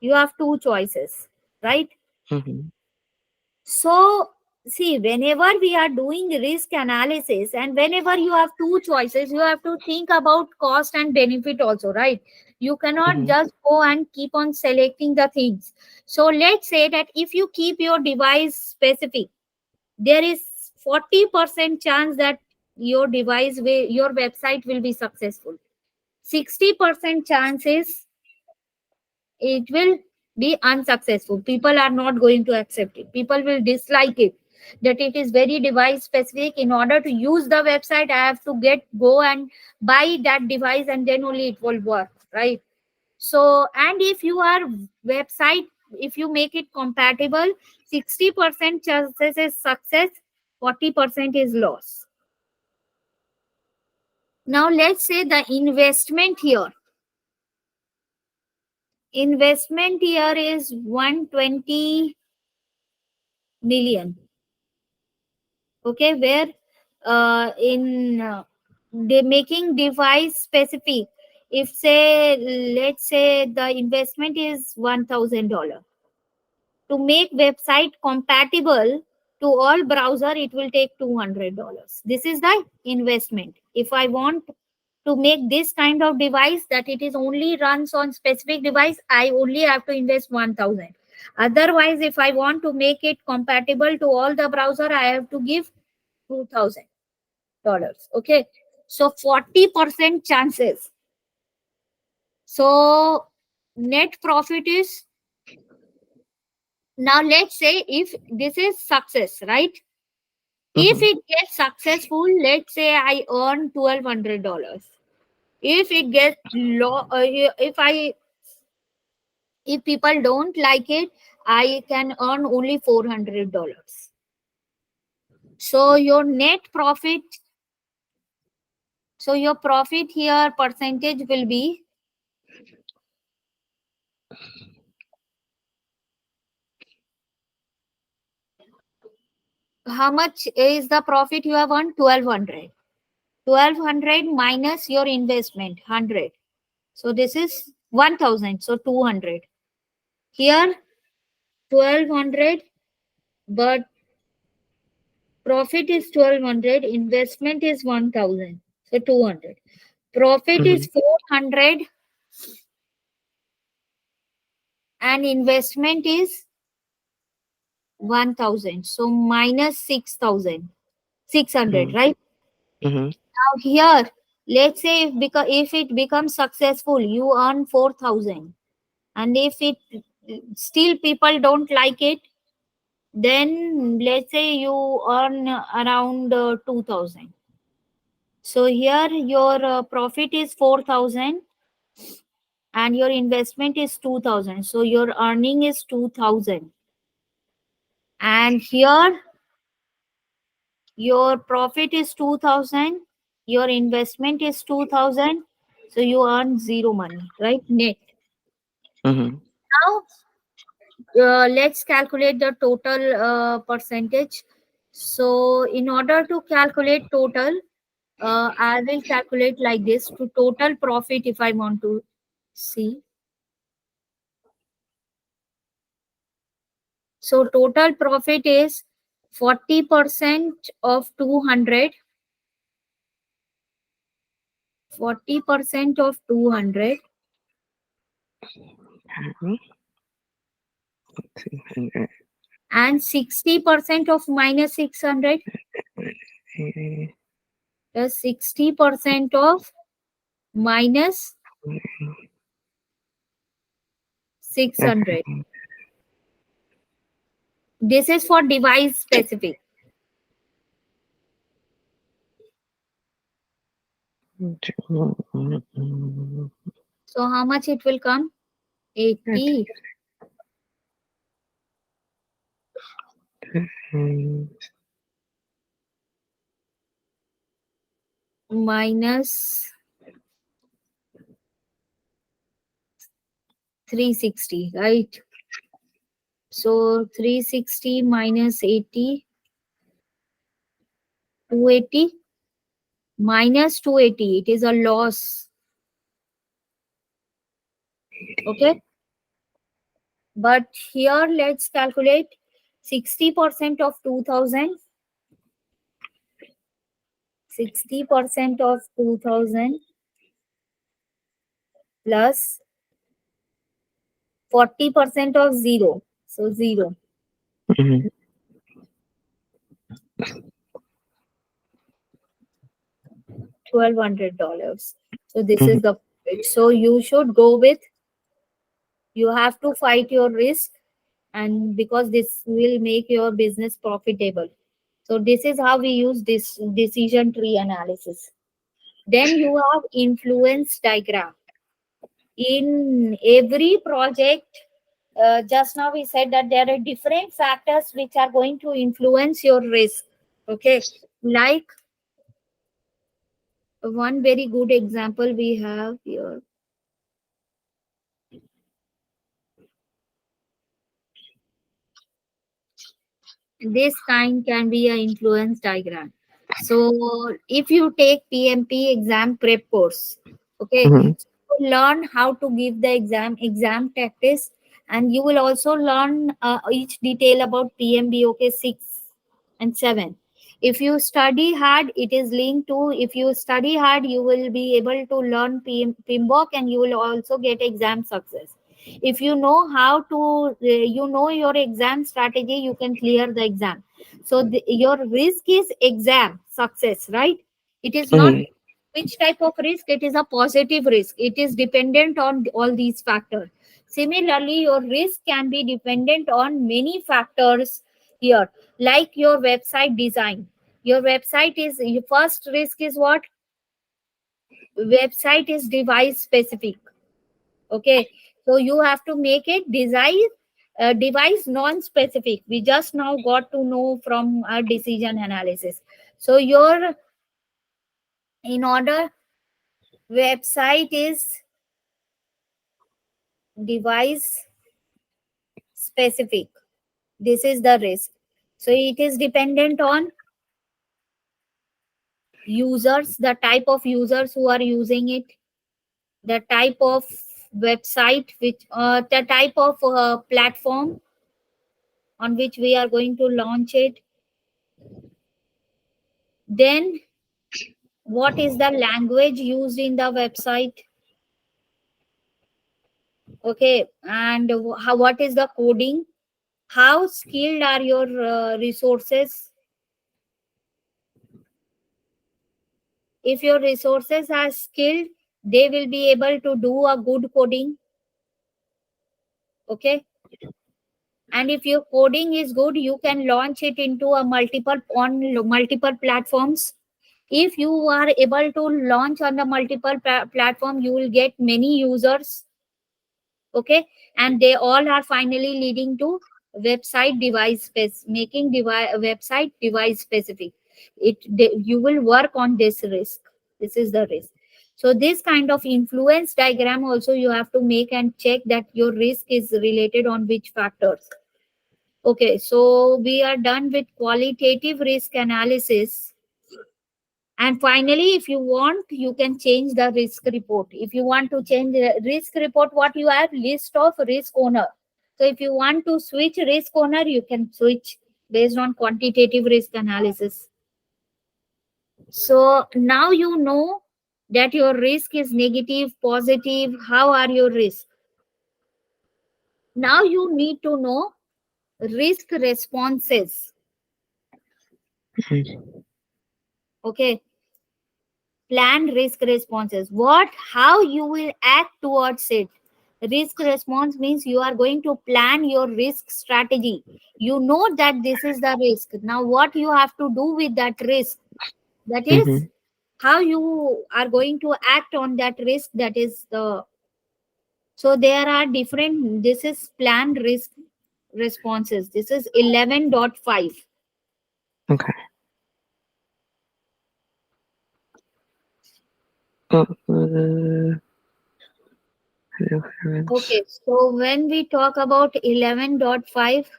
You have two choices, right? Mhm. So, see, whenever we are doing risk analysis and whenever you have two choices, you have to think about cost and benefit also, right? You cannot Mhm. just go and keep on selecting the things. So, let's say that if you keep your device specific, there is 40% chance that your website will be successful. 60% chances it will be unsuccessful. People are not going to accept it. People will dislike it. That it is very device specific. In order to use the website, I have to go and buy that device and then only it will work, right? So, and if you are website, if you make it compatible, 60% chances is success, 40% is loss. Now let's say the investment here. Investment here is 120 million. Okay, where in they making device specific. If say, let's say the investment is $1,000 to make website compatible to all browser, it will take $200. This is the investment. If I want to make this kind of device that it is only runs on specific device, I only have to invest 1000. Otherwise, if I want to make it compatible to all the browser, I have to give $2,000. Okay, so 40% chances. So net profit is, now let's say if this is success, right? If Mhm. it gets successful, let's say I earn $1,200. If it gets low, if people don't like it, I can earn only $400. So your net profit, so your profit here percentage will be, how much is the profit you have earned? 1200. 1200 minus your investment 100. So this is 1000. So 200. Here 1200, but profit is 1200, investment is 1000. So 200. Profit is Mhm. 400 and investment is 1000. So minus 6000. 600, Mhm. right? Mhm. Now here, let's say if it becomes successful, you earn 4000. And if it still people don't like it, then let's say you earn around 2000. So here your profit is 4,000 and your investment is 2,000. So your earning is 2,000. And here your profit is 2,000, your investment is 2,000. So you earn zero money, right? Net. Mhm. Now let's calculate the total percentage. So in order to calculate total, I will calculate like this to total profit if I want to see. So total profit is 40% of 200, 40% of 200 Mhm. 200. and 60% of minus 600 is 60% of minus Okay. 600. This is for device specific. So how much it will come? 80 minus 360, right? So 360 minus 80, 280 minus 280. It is a loss. Okay. But here let's calculate 60% of 2000, 60% of 2000 plus 40% of zero. So zero, Mhm. $1,200. So this Mhm. is the profit. So you should go with, you have to fight your risk, and because this will make your business profitable. So this is how we use this decision tree analysis. Then you have influence diagram. In every project, just now we said that there are different factors which are going to influence your risk. Okay, like one very good example we have here. This kind can be an influence diagram. So if you take PMP exam prep course, okay, Mhm. so learn how to give the exam tactics, and you will also learn each detail about PMBOK 6 and 7. If you study hard, it is linked to, if you study hard, you will be able to learn PMBOK and you will also get exam success. If you know how to you know your exam strategy, you can clear the exam. So your risk is exam success, right? It is not Mhm. which type of risk. It is a positive risk. It is dependent on all these factors. Similarly, your risk can be dependent on many factors here, like your website design. Your website is, your first risk is what? Website is device specific. Okay, so you have to make it device non-specific. We just now got to know from our decision analysis. So your, in order, website is device specific. This is the risk. So it is dependent on users, the type of users who are using it, the type of website, which the type of platform on which we are going to launch it. Then what is the language used in the website? Okay, and how, what is the coding? How skilled are your resources? If your resources are skilled, they will be able to do a good coding. Okay, and if your coding is good, you can launch it into a multiple on multiple platforms. If you are able to launch on the multiple platform, you will get many users. Okay, and they all are finally leading to website device space, making device website device specific. You will work on this risk. This is the risk. So this kind of influence diagram also you have to make and check that your risk is related on which factors. Okay, so we are done with qualitative risk analysis. And finally, if you want, you can change the risk report. If you want to change the risk report, what you have, list of risk owner. So if you want to switch risk owner, you can switch based on quantitative risk analysis. So now you know that your risk is negative, positive. How are your risk? Now you need to know risk responses. Mhm. Okay, plan risk responses. What, how you will act towards it. Risk response means you are going to plan your risk strategy. You know that this is the risk. Now what you have to do with that risk, that is Mhm. how you are going to act on that risk. That is the, so there are different, this is planned risk responses. This is 11.5. Okay. Okay, so when we talk about 11.5,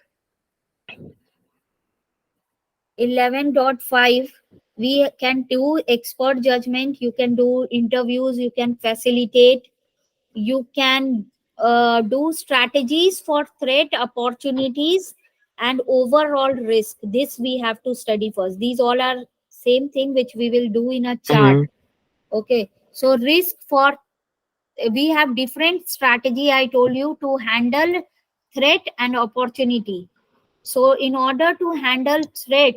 11.5, we can do expert judgment, you can do interviews, you can facilitate, you can do strategies for threat, opportunities, and overall risk. This we have to study first. These all are same thing which we will do in a chart. Mhm. Okay, so risk for, we have different strategy I told you to handle threat and opportunity. So in order to handle threat,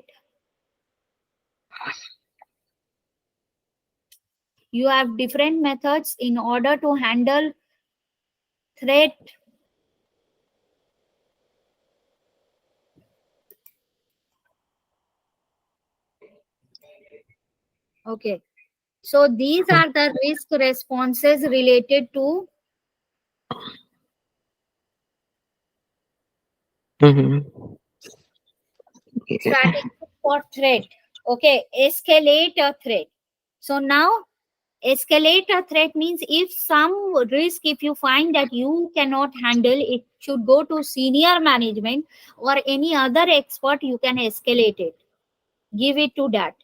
you have different methods in order to handle threat. Okay, so these are the risk responses related to Mhm. Yeah. strategy for threat. Okay, escalate a threat. So now escalate a threat means if some risk, if you find that you cannot handle it, should go to senior management or any other expert, you can escalate it, give it to that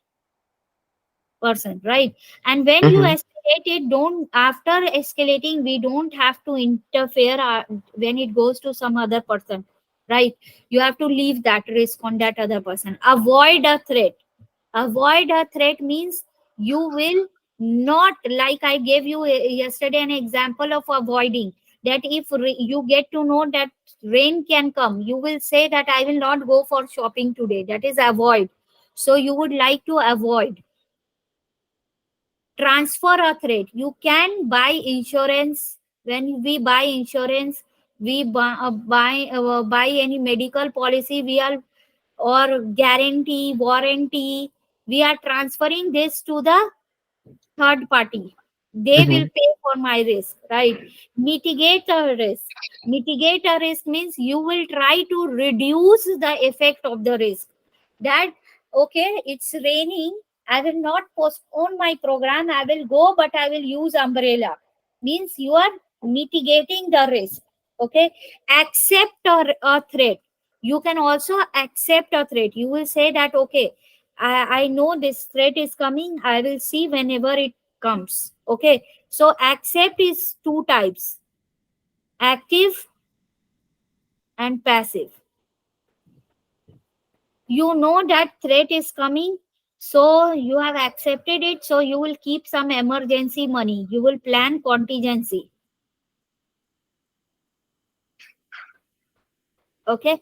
person, right? And when you Mhm. escalate it, don't, after escalating, we don't have to interfere when it goes to some other person, right? You have to leave that risk on that other person. Avoid a threat. Avoid a threat means you will not, like I gave you yesterday an example of avoiding, that if you get to know that rain can come, you will say that I will not go for shopping today. That is avoid. So you would like to avoid. Transfer a threat, you can buy insurance. When we buy insurance, we buy any medical policy, we are, or guarantee, warranty, we are transferring this to the third party. They will Mhm. pay for my risk, right? Mitigate a risk. Mitigate a risk means you will try to reduce the effect of the risk. That, okay, it's raining, I will not postpone my program, I will go, but I will use umbrella. Means you are mitigating the risk. Okay, accept a threat. You can also accept a threat. You will say that, okay, I know this threat is coming. I will see whenever it comes. Okay. So accept is two types, active and passive. You know that threat is coming. So you have accepted it. So you will keep some emergency money. You will plan contingency. Okay.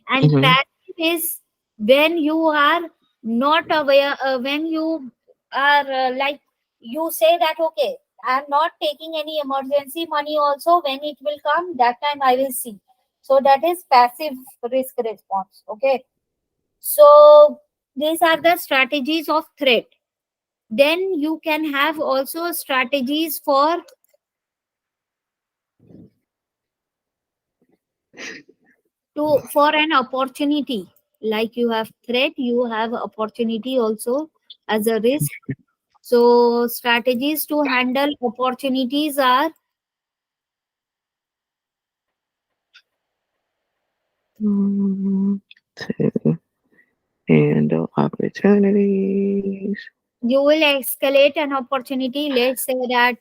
And Mhm. passive is when you are not aware, when you are like, you say that, okay, I'm not taking any emergency money also, when it will come, that time I will see. So that is passive risk response. Okay, so these are the strategies of threat. Then you can have also strategies for an opportunity. Like you have threat, you have opportunity also as a risk. So strategies to handle opportunities are, Mm, to handle opportunities. you will escalate an opportunity. Let's say that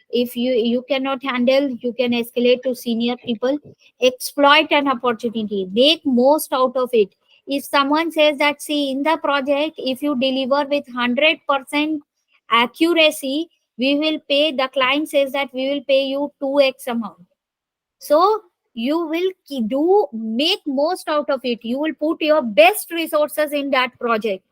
if you cannot handle, you can escalate to senior people. Exploit an opportunity, make most out of it. If someone says that, see, in the project, if you deliver with 100% accuracy, we will pay, the client says that we will pay you 2x amount. So you will do, make most out of it. You will put your best resources in that project.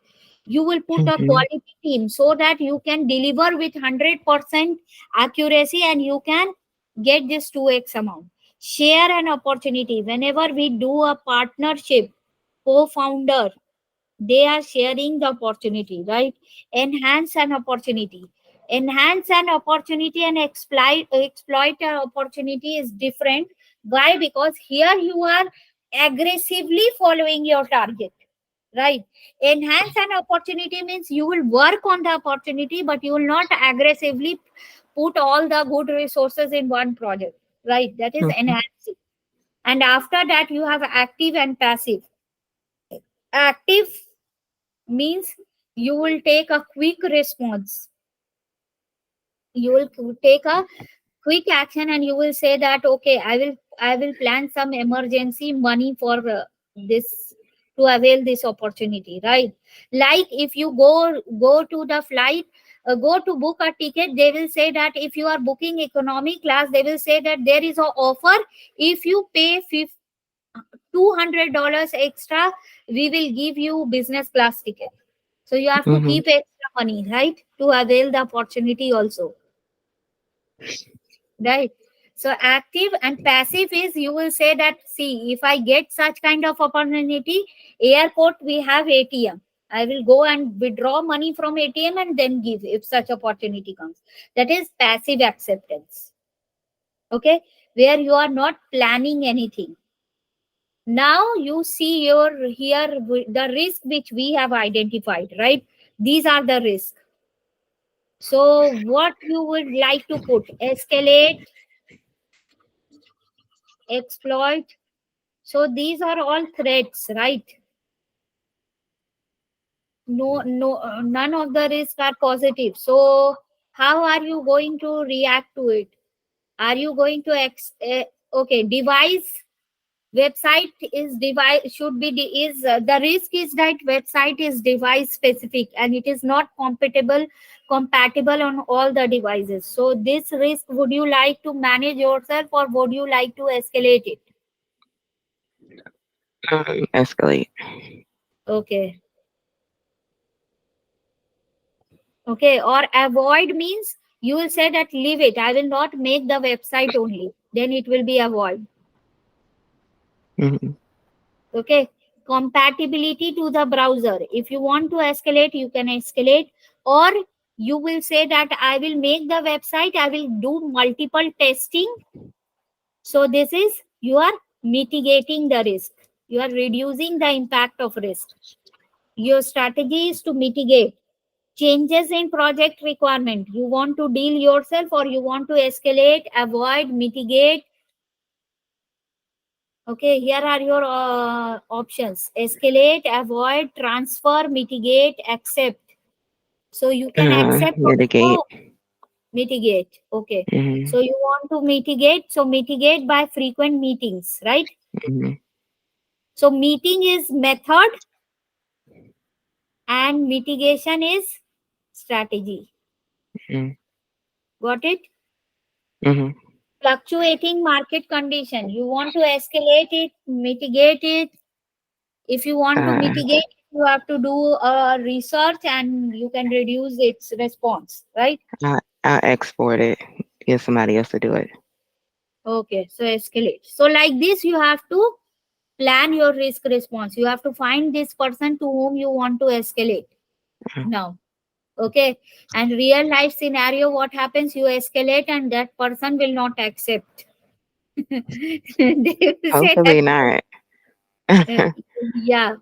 You will put a Mhm, quality team so that you can deliver with 100% accuracy and you can get this 2x amount. Share an opportunity. Whenever we do a partnership, co-founder, they are sharing the opportunity, right? Enhance an opportunity. Enhance an opportunity and exploit an opportunity is different. Why? Because here you are aggressively following your target, right? Enhance an opportunity means you will work on the opportunity, but you will not aggressively put all the good resources in one project, right? That is mhm, enhancing. And after that you have active and passive. Active means you will take a quick response. You will take a quick action and you will say that, okay, I will plan some emergency money for this, to avail this opportunity, right? Like if you go to the flight, go to book a ticket, they will say that if you are booking economy class, they will say that there is a offer. If you pay $200 extra, we will give you business class ticket. So you have to mhm, keep extra money, right, to avail the opportunity also, right? So active and passive is, you will say that, see, if I get such kind of opportunity, airport we have ATM. I will go and withdraw money from ATM and then give if such opportunity comes. That is passive acceptance. Okay, where you are not planning anything. Now you see your here the risk which we have identified, right? These are the risks. So what you would like to put? Escalate, exploit. So these are all threats, right? No, none of the risks are positive. So how are you going to react to it? Are you going to okay, device, website is device should be is the risk is that website is device specific and it is not compatible on all the devices. So this risk, would you like to manage yourself or would you like to escalate it? escalate. Okay. Okay, or avoid means you will say that leave it, I will not make the website only, then it will be avoid. Mhm, Okay, compatibility to the browser. If you want to escalate, you can escalate. Or you will say that I will make the website, I will do multiple testing. So this is, you are mitigating the risk, you are reducing the impact of risk. Your strategy is to mitigate changes in project requirement. You want to deal yourself or you want to escalate, avoid, mitigate. Okay, here are your options: escalate, avoid, transfer, mitigate, accept. So you can accept mitigate. also, mitigate. Okay, Mhm, so you want to mitigate, so mitigate by frequent meetings, right? mhm, So meeting is method and mitigation is strategy. mhm, Got it? mhm. Fluctuating market condition, you want to escalate it, mitigate it. If you want to Uh, mitigate, you have to do a research and you can reduce its response, right? I'll export it. Get somebody else to do it. Okay, so escalate. So like this, you have to plan your risk response. You have to find this person to whom you want to escalate now. Okay. And real life scenario, what happens? You escalate and that person will not accept. They will say that Hopefully not. uh, yeah.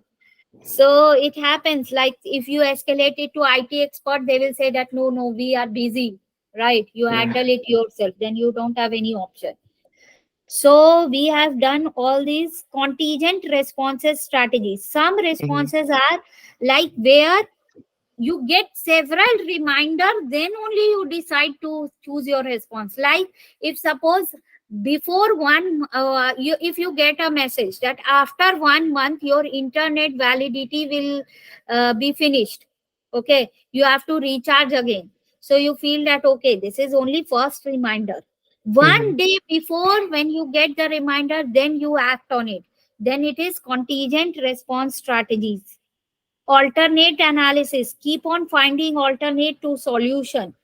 So it happens, like if you escalate it to IT expert, they will say that no, no, we are busy, right? You Yeah. handle it yourself, then you don't have any option. So we have done all these contingent responses strategies. Some Mhm. responses are like where you get several reminder, then only you decide to choose your response. Like if suppose before one if you get a message that after 1 month your internet validity will be finished, okay, you have to recharge again. So you feel that okay, this is only first reminder. Mhm. One day before, when you get the reminder, then you act on it. Then it is contingent response strategies. Alternate analysis, keep on finding alternate to solution,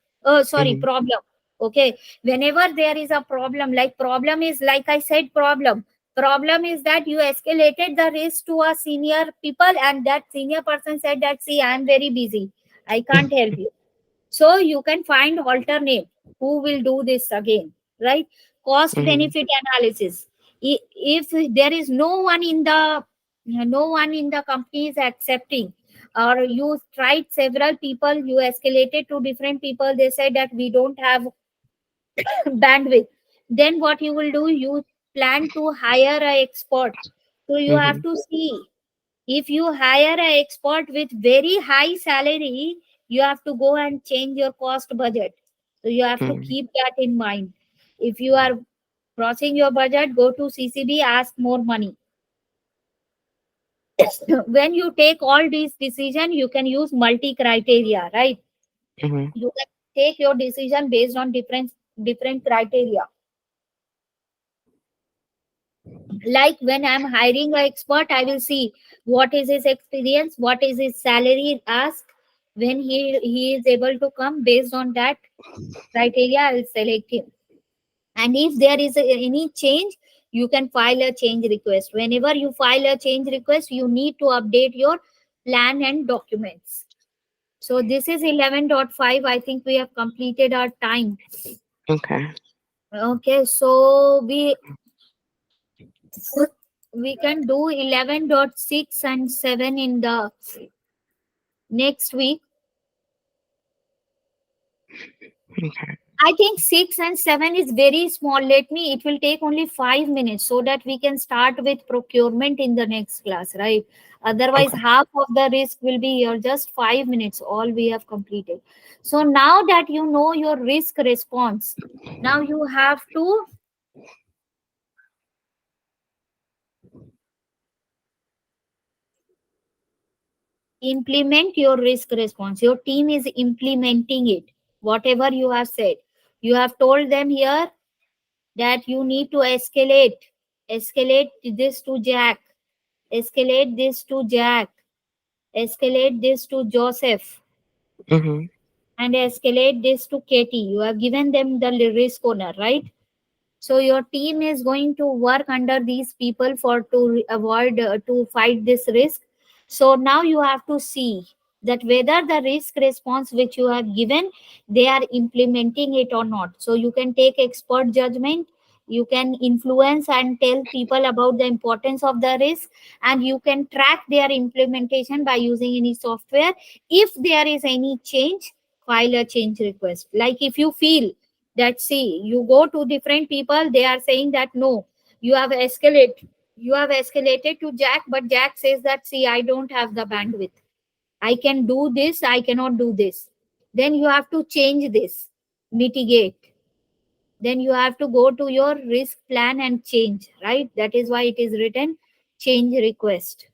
sorry, Mhm. problem. Okay, whenever there is a problem, like problem is, like I said, problem is that you escalated the risk to a senior people and that senior person said that see, I am very busy, I can't help you. So you can find alternate who will do this again, right? Cost Mhm. benefit analysis. If there is no one in the company is accepting, or you tried several people, you escalated to different people, they said that we don't have bandwidth, then what you will do, you plan to hire a expert. So you have Mhm. to see, if you hire an expert with very high salary, you have to go and change your cost budget. So you have to Mhm. keep that in mind. If you are crossing your budget, go to CCB, ask more money. When you take all these decisions, you can use multi criteria, right? Mhm. You can take your decision based on different criteria. Like when I'm hiring an expert, I will see what is his experience, what is his salary ask. When he is able to come, based on that criteria, I will select him. And if there is any change, you can file a change request. Whenever you file a change request, you need to update your plan and documents. So this is 11.5. I think we have completed our time. Okay. Okay, so we can do 11.6 and 7 in the next week. Okay. I think 6 and 7 is very small. Let me, it will take only 5 minutes so that we can start with procurement in the next class, right? Otherwise, Okay. half of the risk will be here, just 5 minutes, all we have completed. So now that you know your risk response, now you have to implement your risk response. Your team is implementing it. Whatever you have said, you have told them here that you need to escalate this to Jack, escalate this to Jack, escalate this to Joseph, Mhm. and escalate this to Katie. You have given them the risk owner, right? So your team is going to work under these people for to avoid to fight this risk. So now you have to see that whether the risk response which you have given, they are implementing it or not. So you can take expert judgment, you can influence and tell people about the importance of the risk, and you can track their implementation by using any software. If there is any change, file a change request. Like if you feel that see, you go to different people, they are saying that no, you have escalated to Jack, but Jack says that see, I don't have the bandwidth, I can do this, I cannot do this. Then you have to change this, mitigate. Then you have to go to your risk plan and change, right? That is why it is written change request.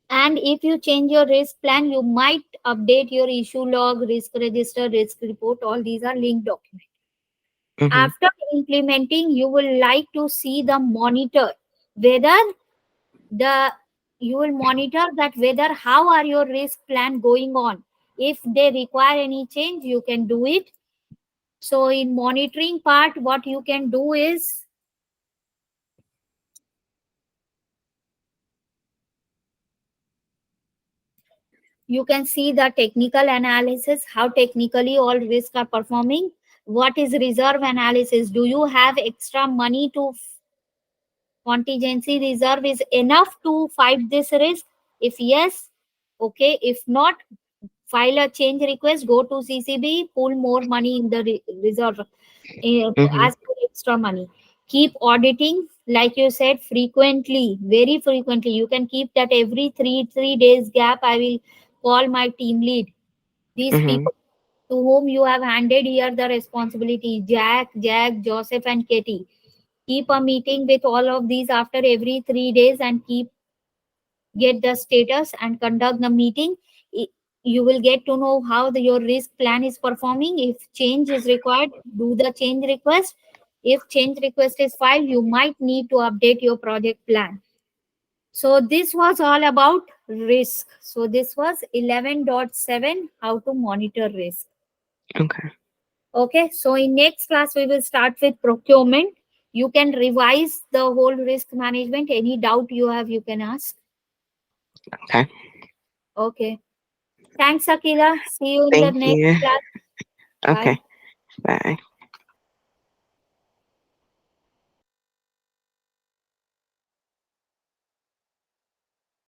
And if you change your risk plan, you might update your issue log, risk register, risk report. All these are linked documents. Mhm. After implementing, you will like to see the monitor whether the you will monitor that whether how are your risk plan going on. If they require any change, you can do it. So in monitoring part, what you can do is You can see the technical analysis, how technically all risks are performing. What is reserve analysis? Do you have extra money to contingency reserve is enough to fight this risk? If yes, okay. If not, file a change request, go to CCB, pull more money in the reserve, Mhm. ask for extra money. Keep auditing, like you said, frequently, very frequently. You can keep that every three days gap. I will call my team lead. These Mhm. people to whom you have handed here the responsibility, Jack, Joseph, and Katie. Keep a meeting with all of these after every 3 days and get the status and conduct the meeting. I- You will get to know how your risk plan is performing. If change is required, do the change request. If change request is filed, you might need to update your project plan. So this was all about risk. So this was 11.7, how to monitor risk. Okay. Okay, so in next class we will start with procurement. You can revise the whole risk management. Any doubt you have, you can ask. Okay. Okay. Thanks, Akila. See you in the Thank next you. class. Bye. Okay. Bye.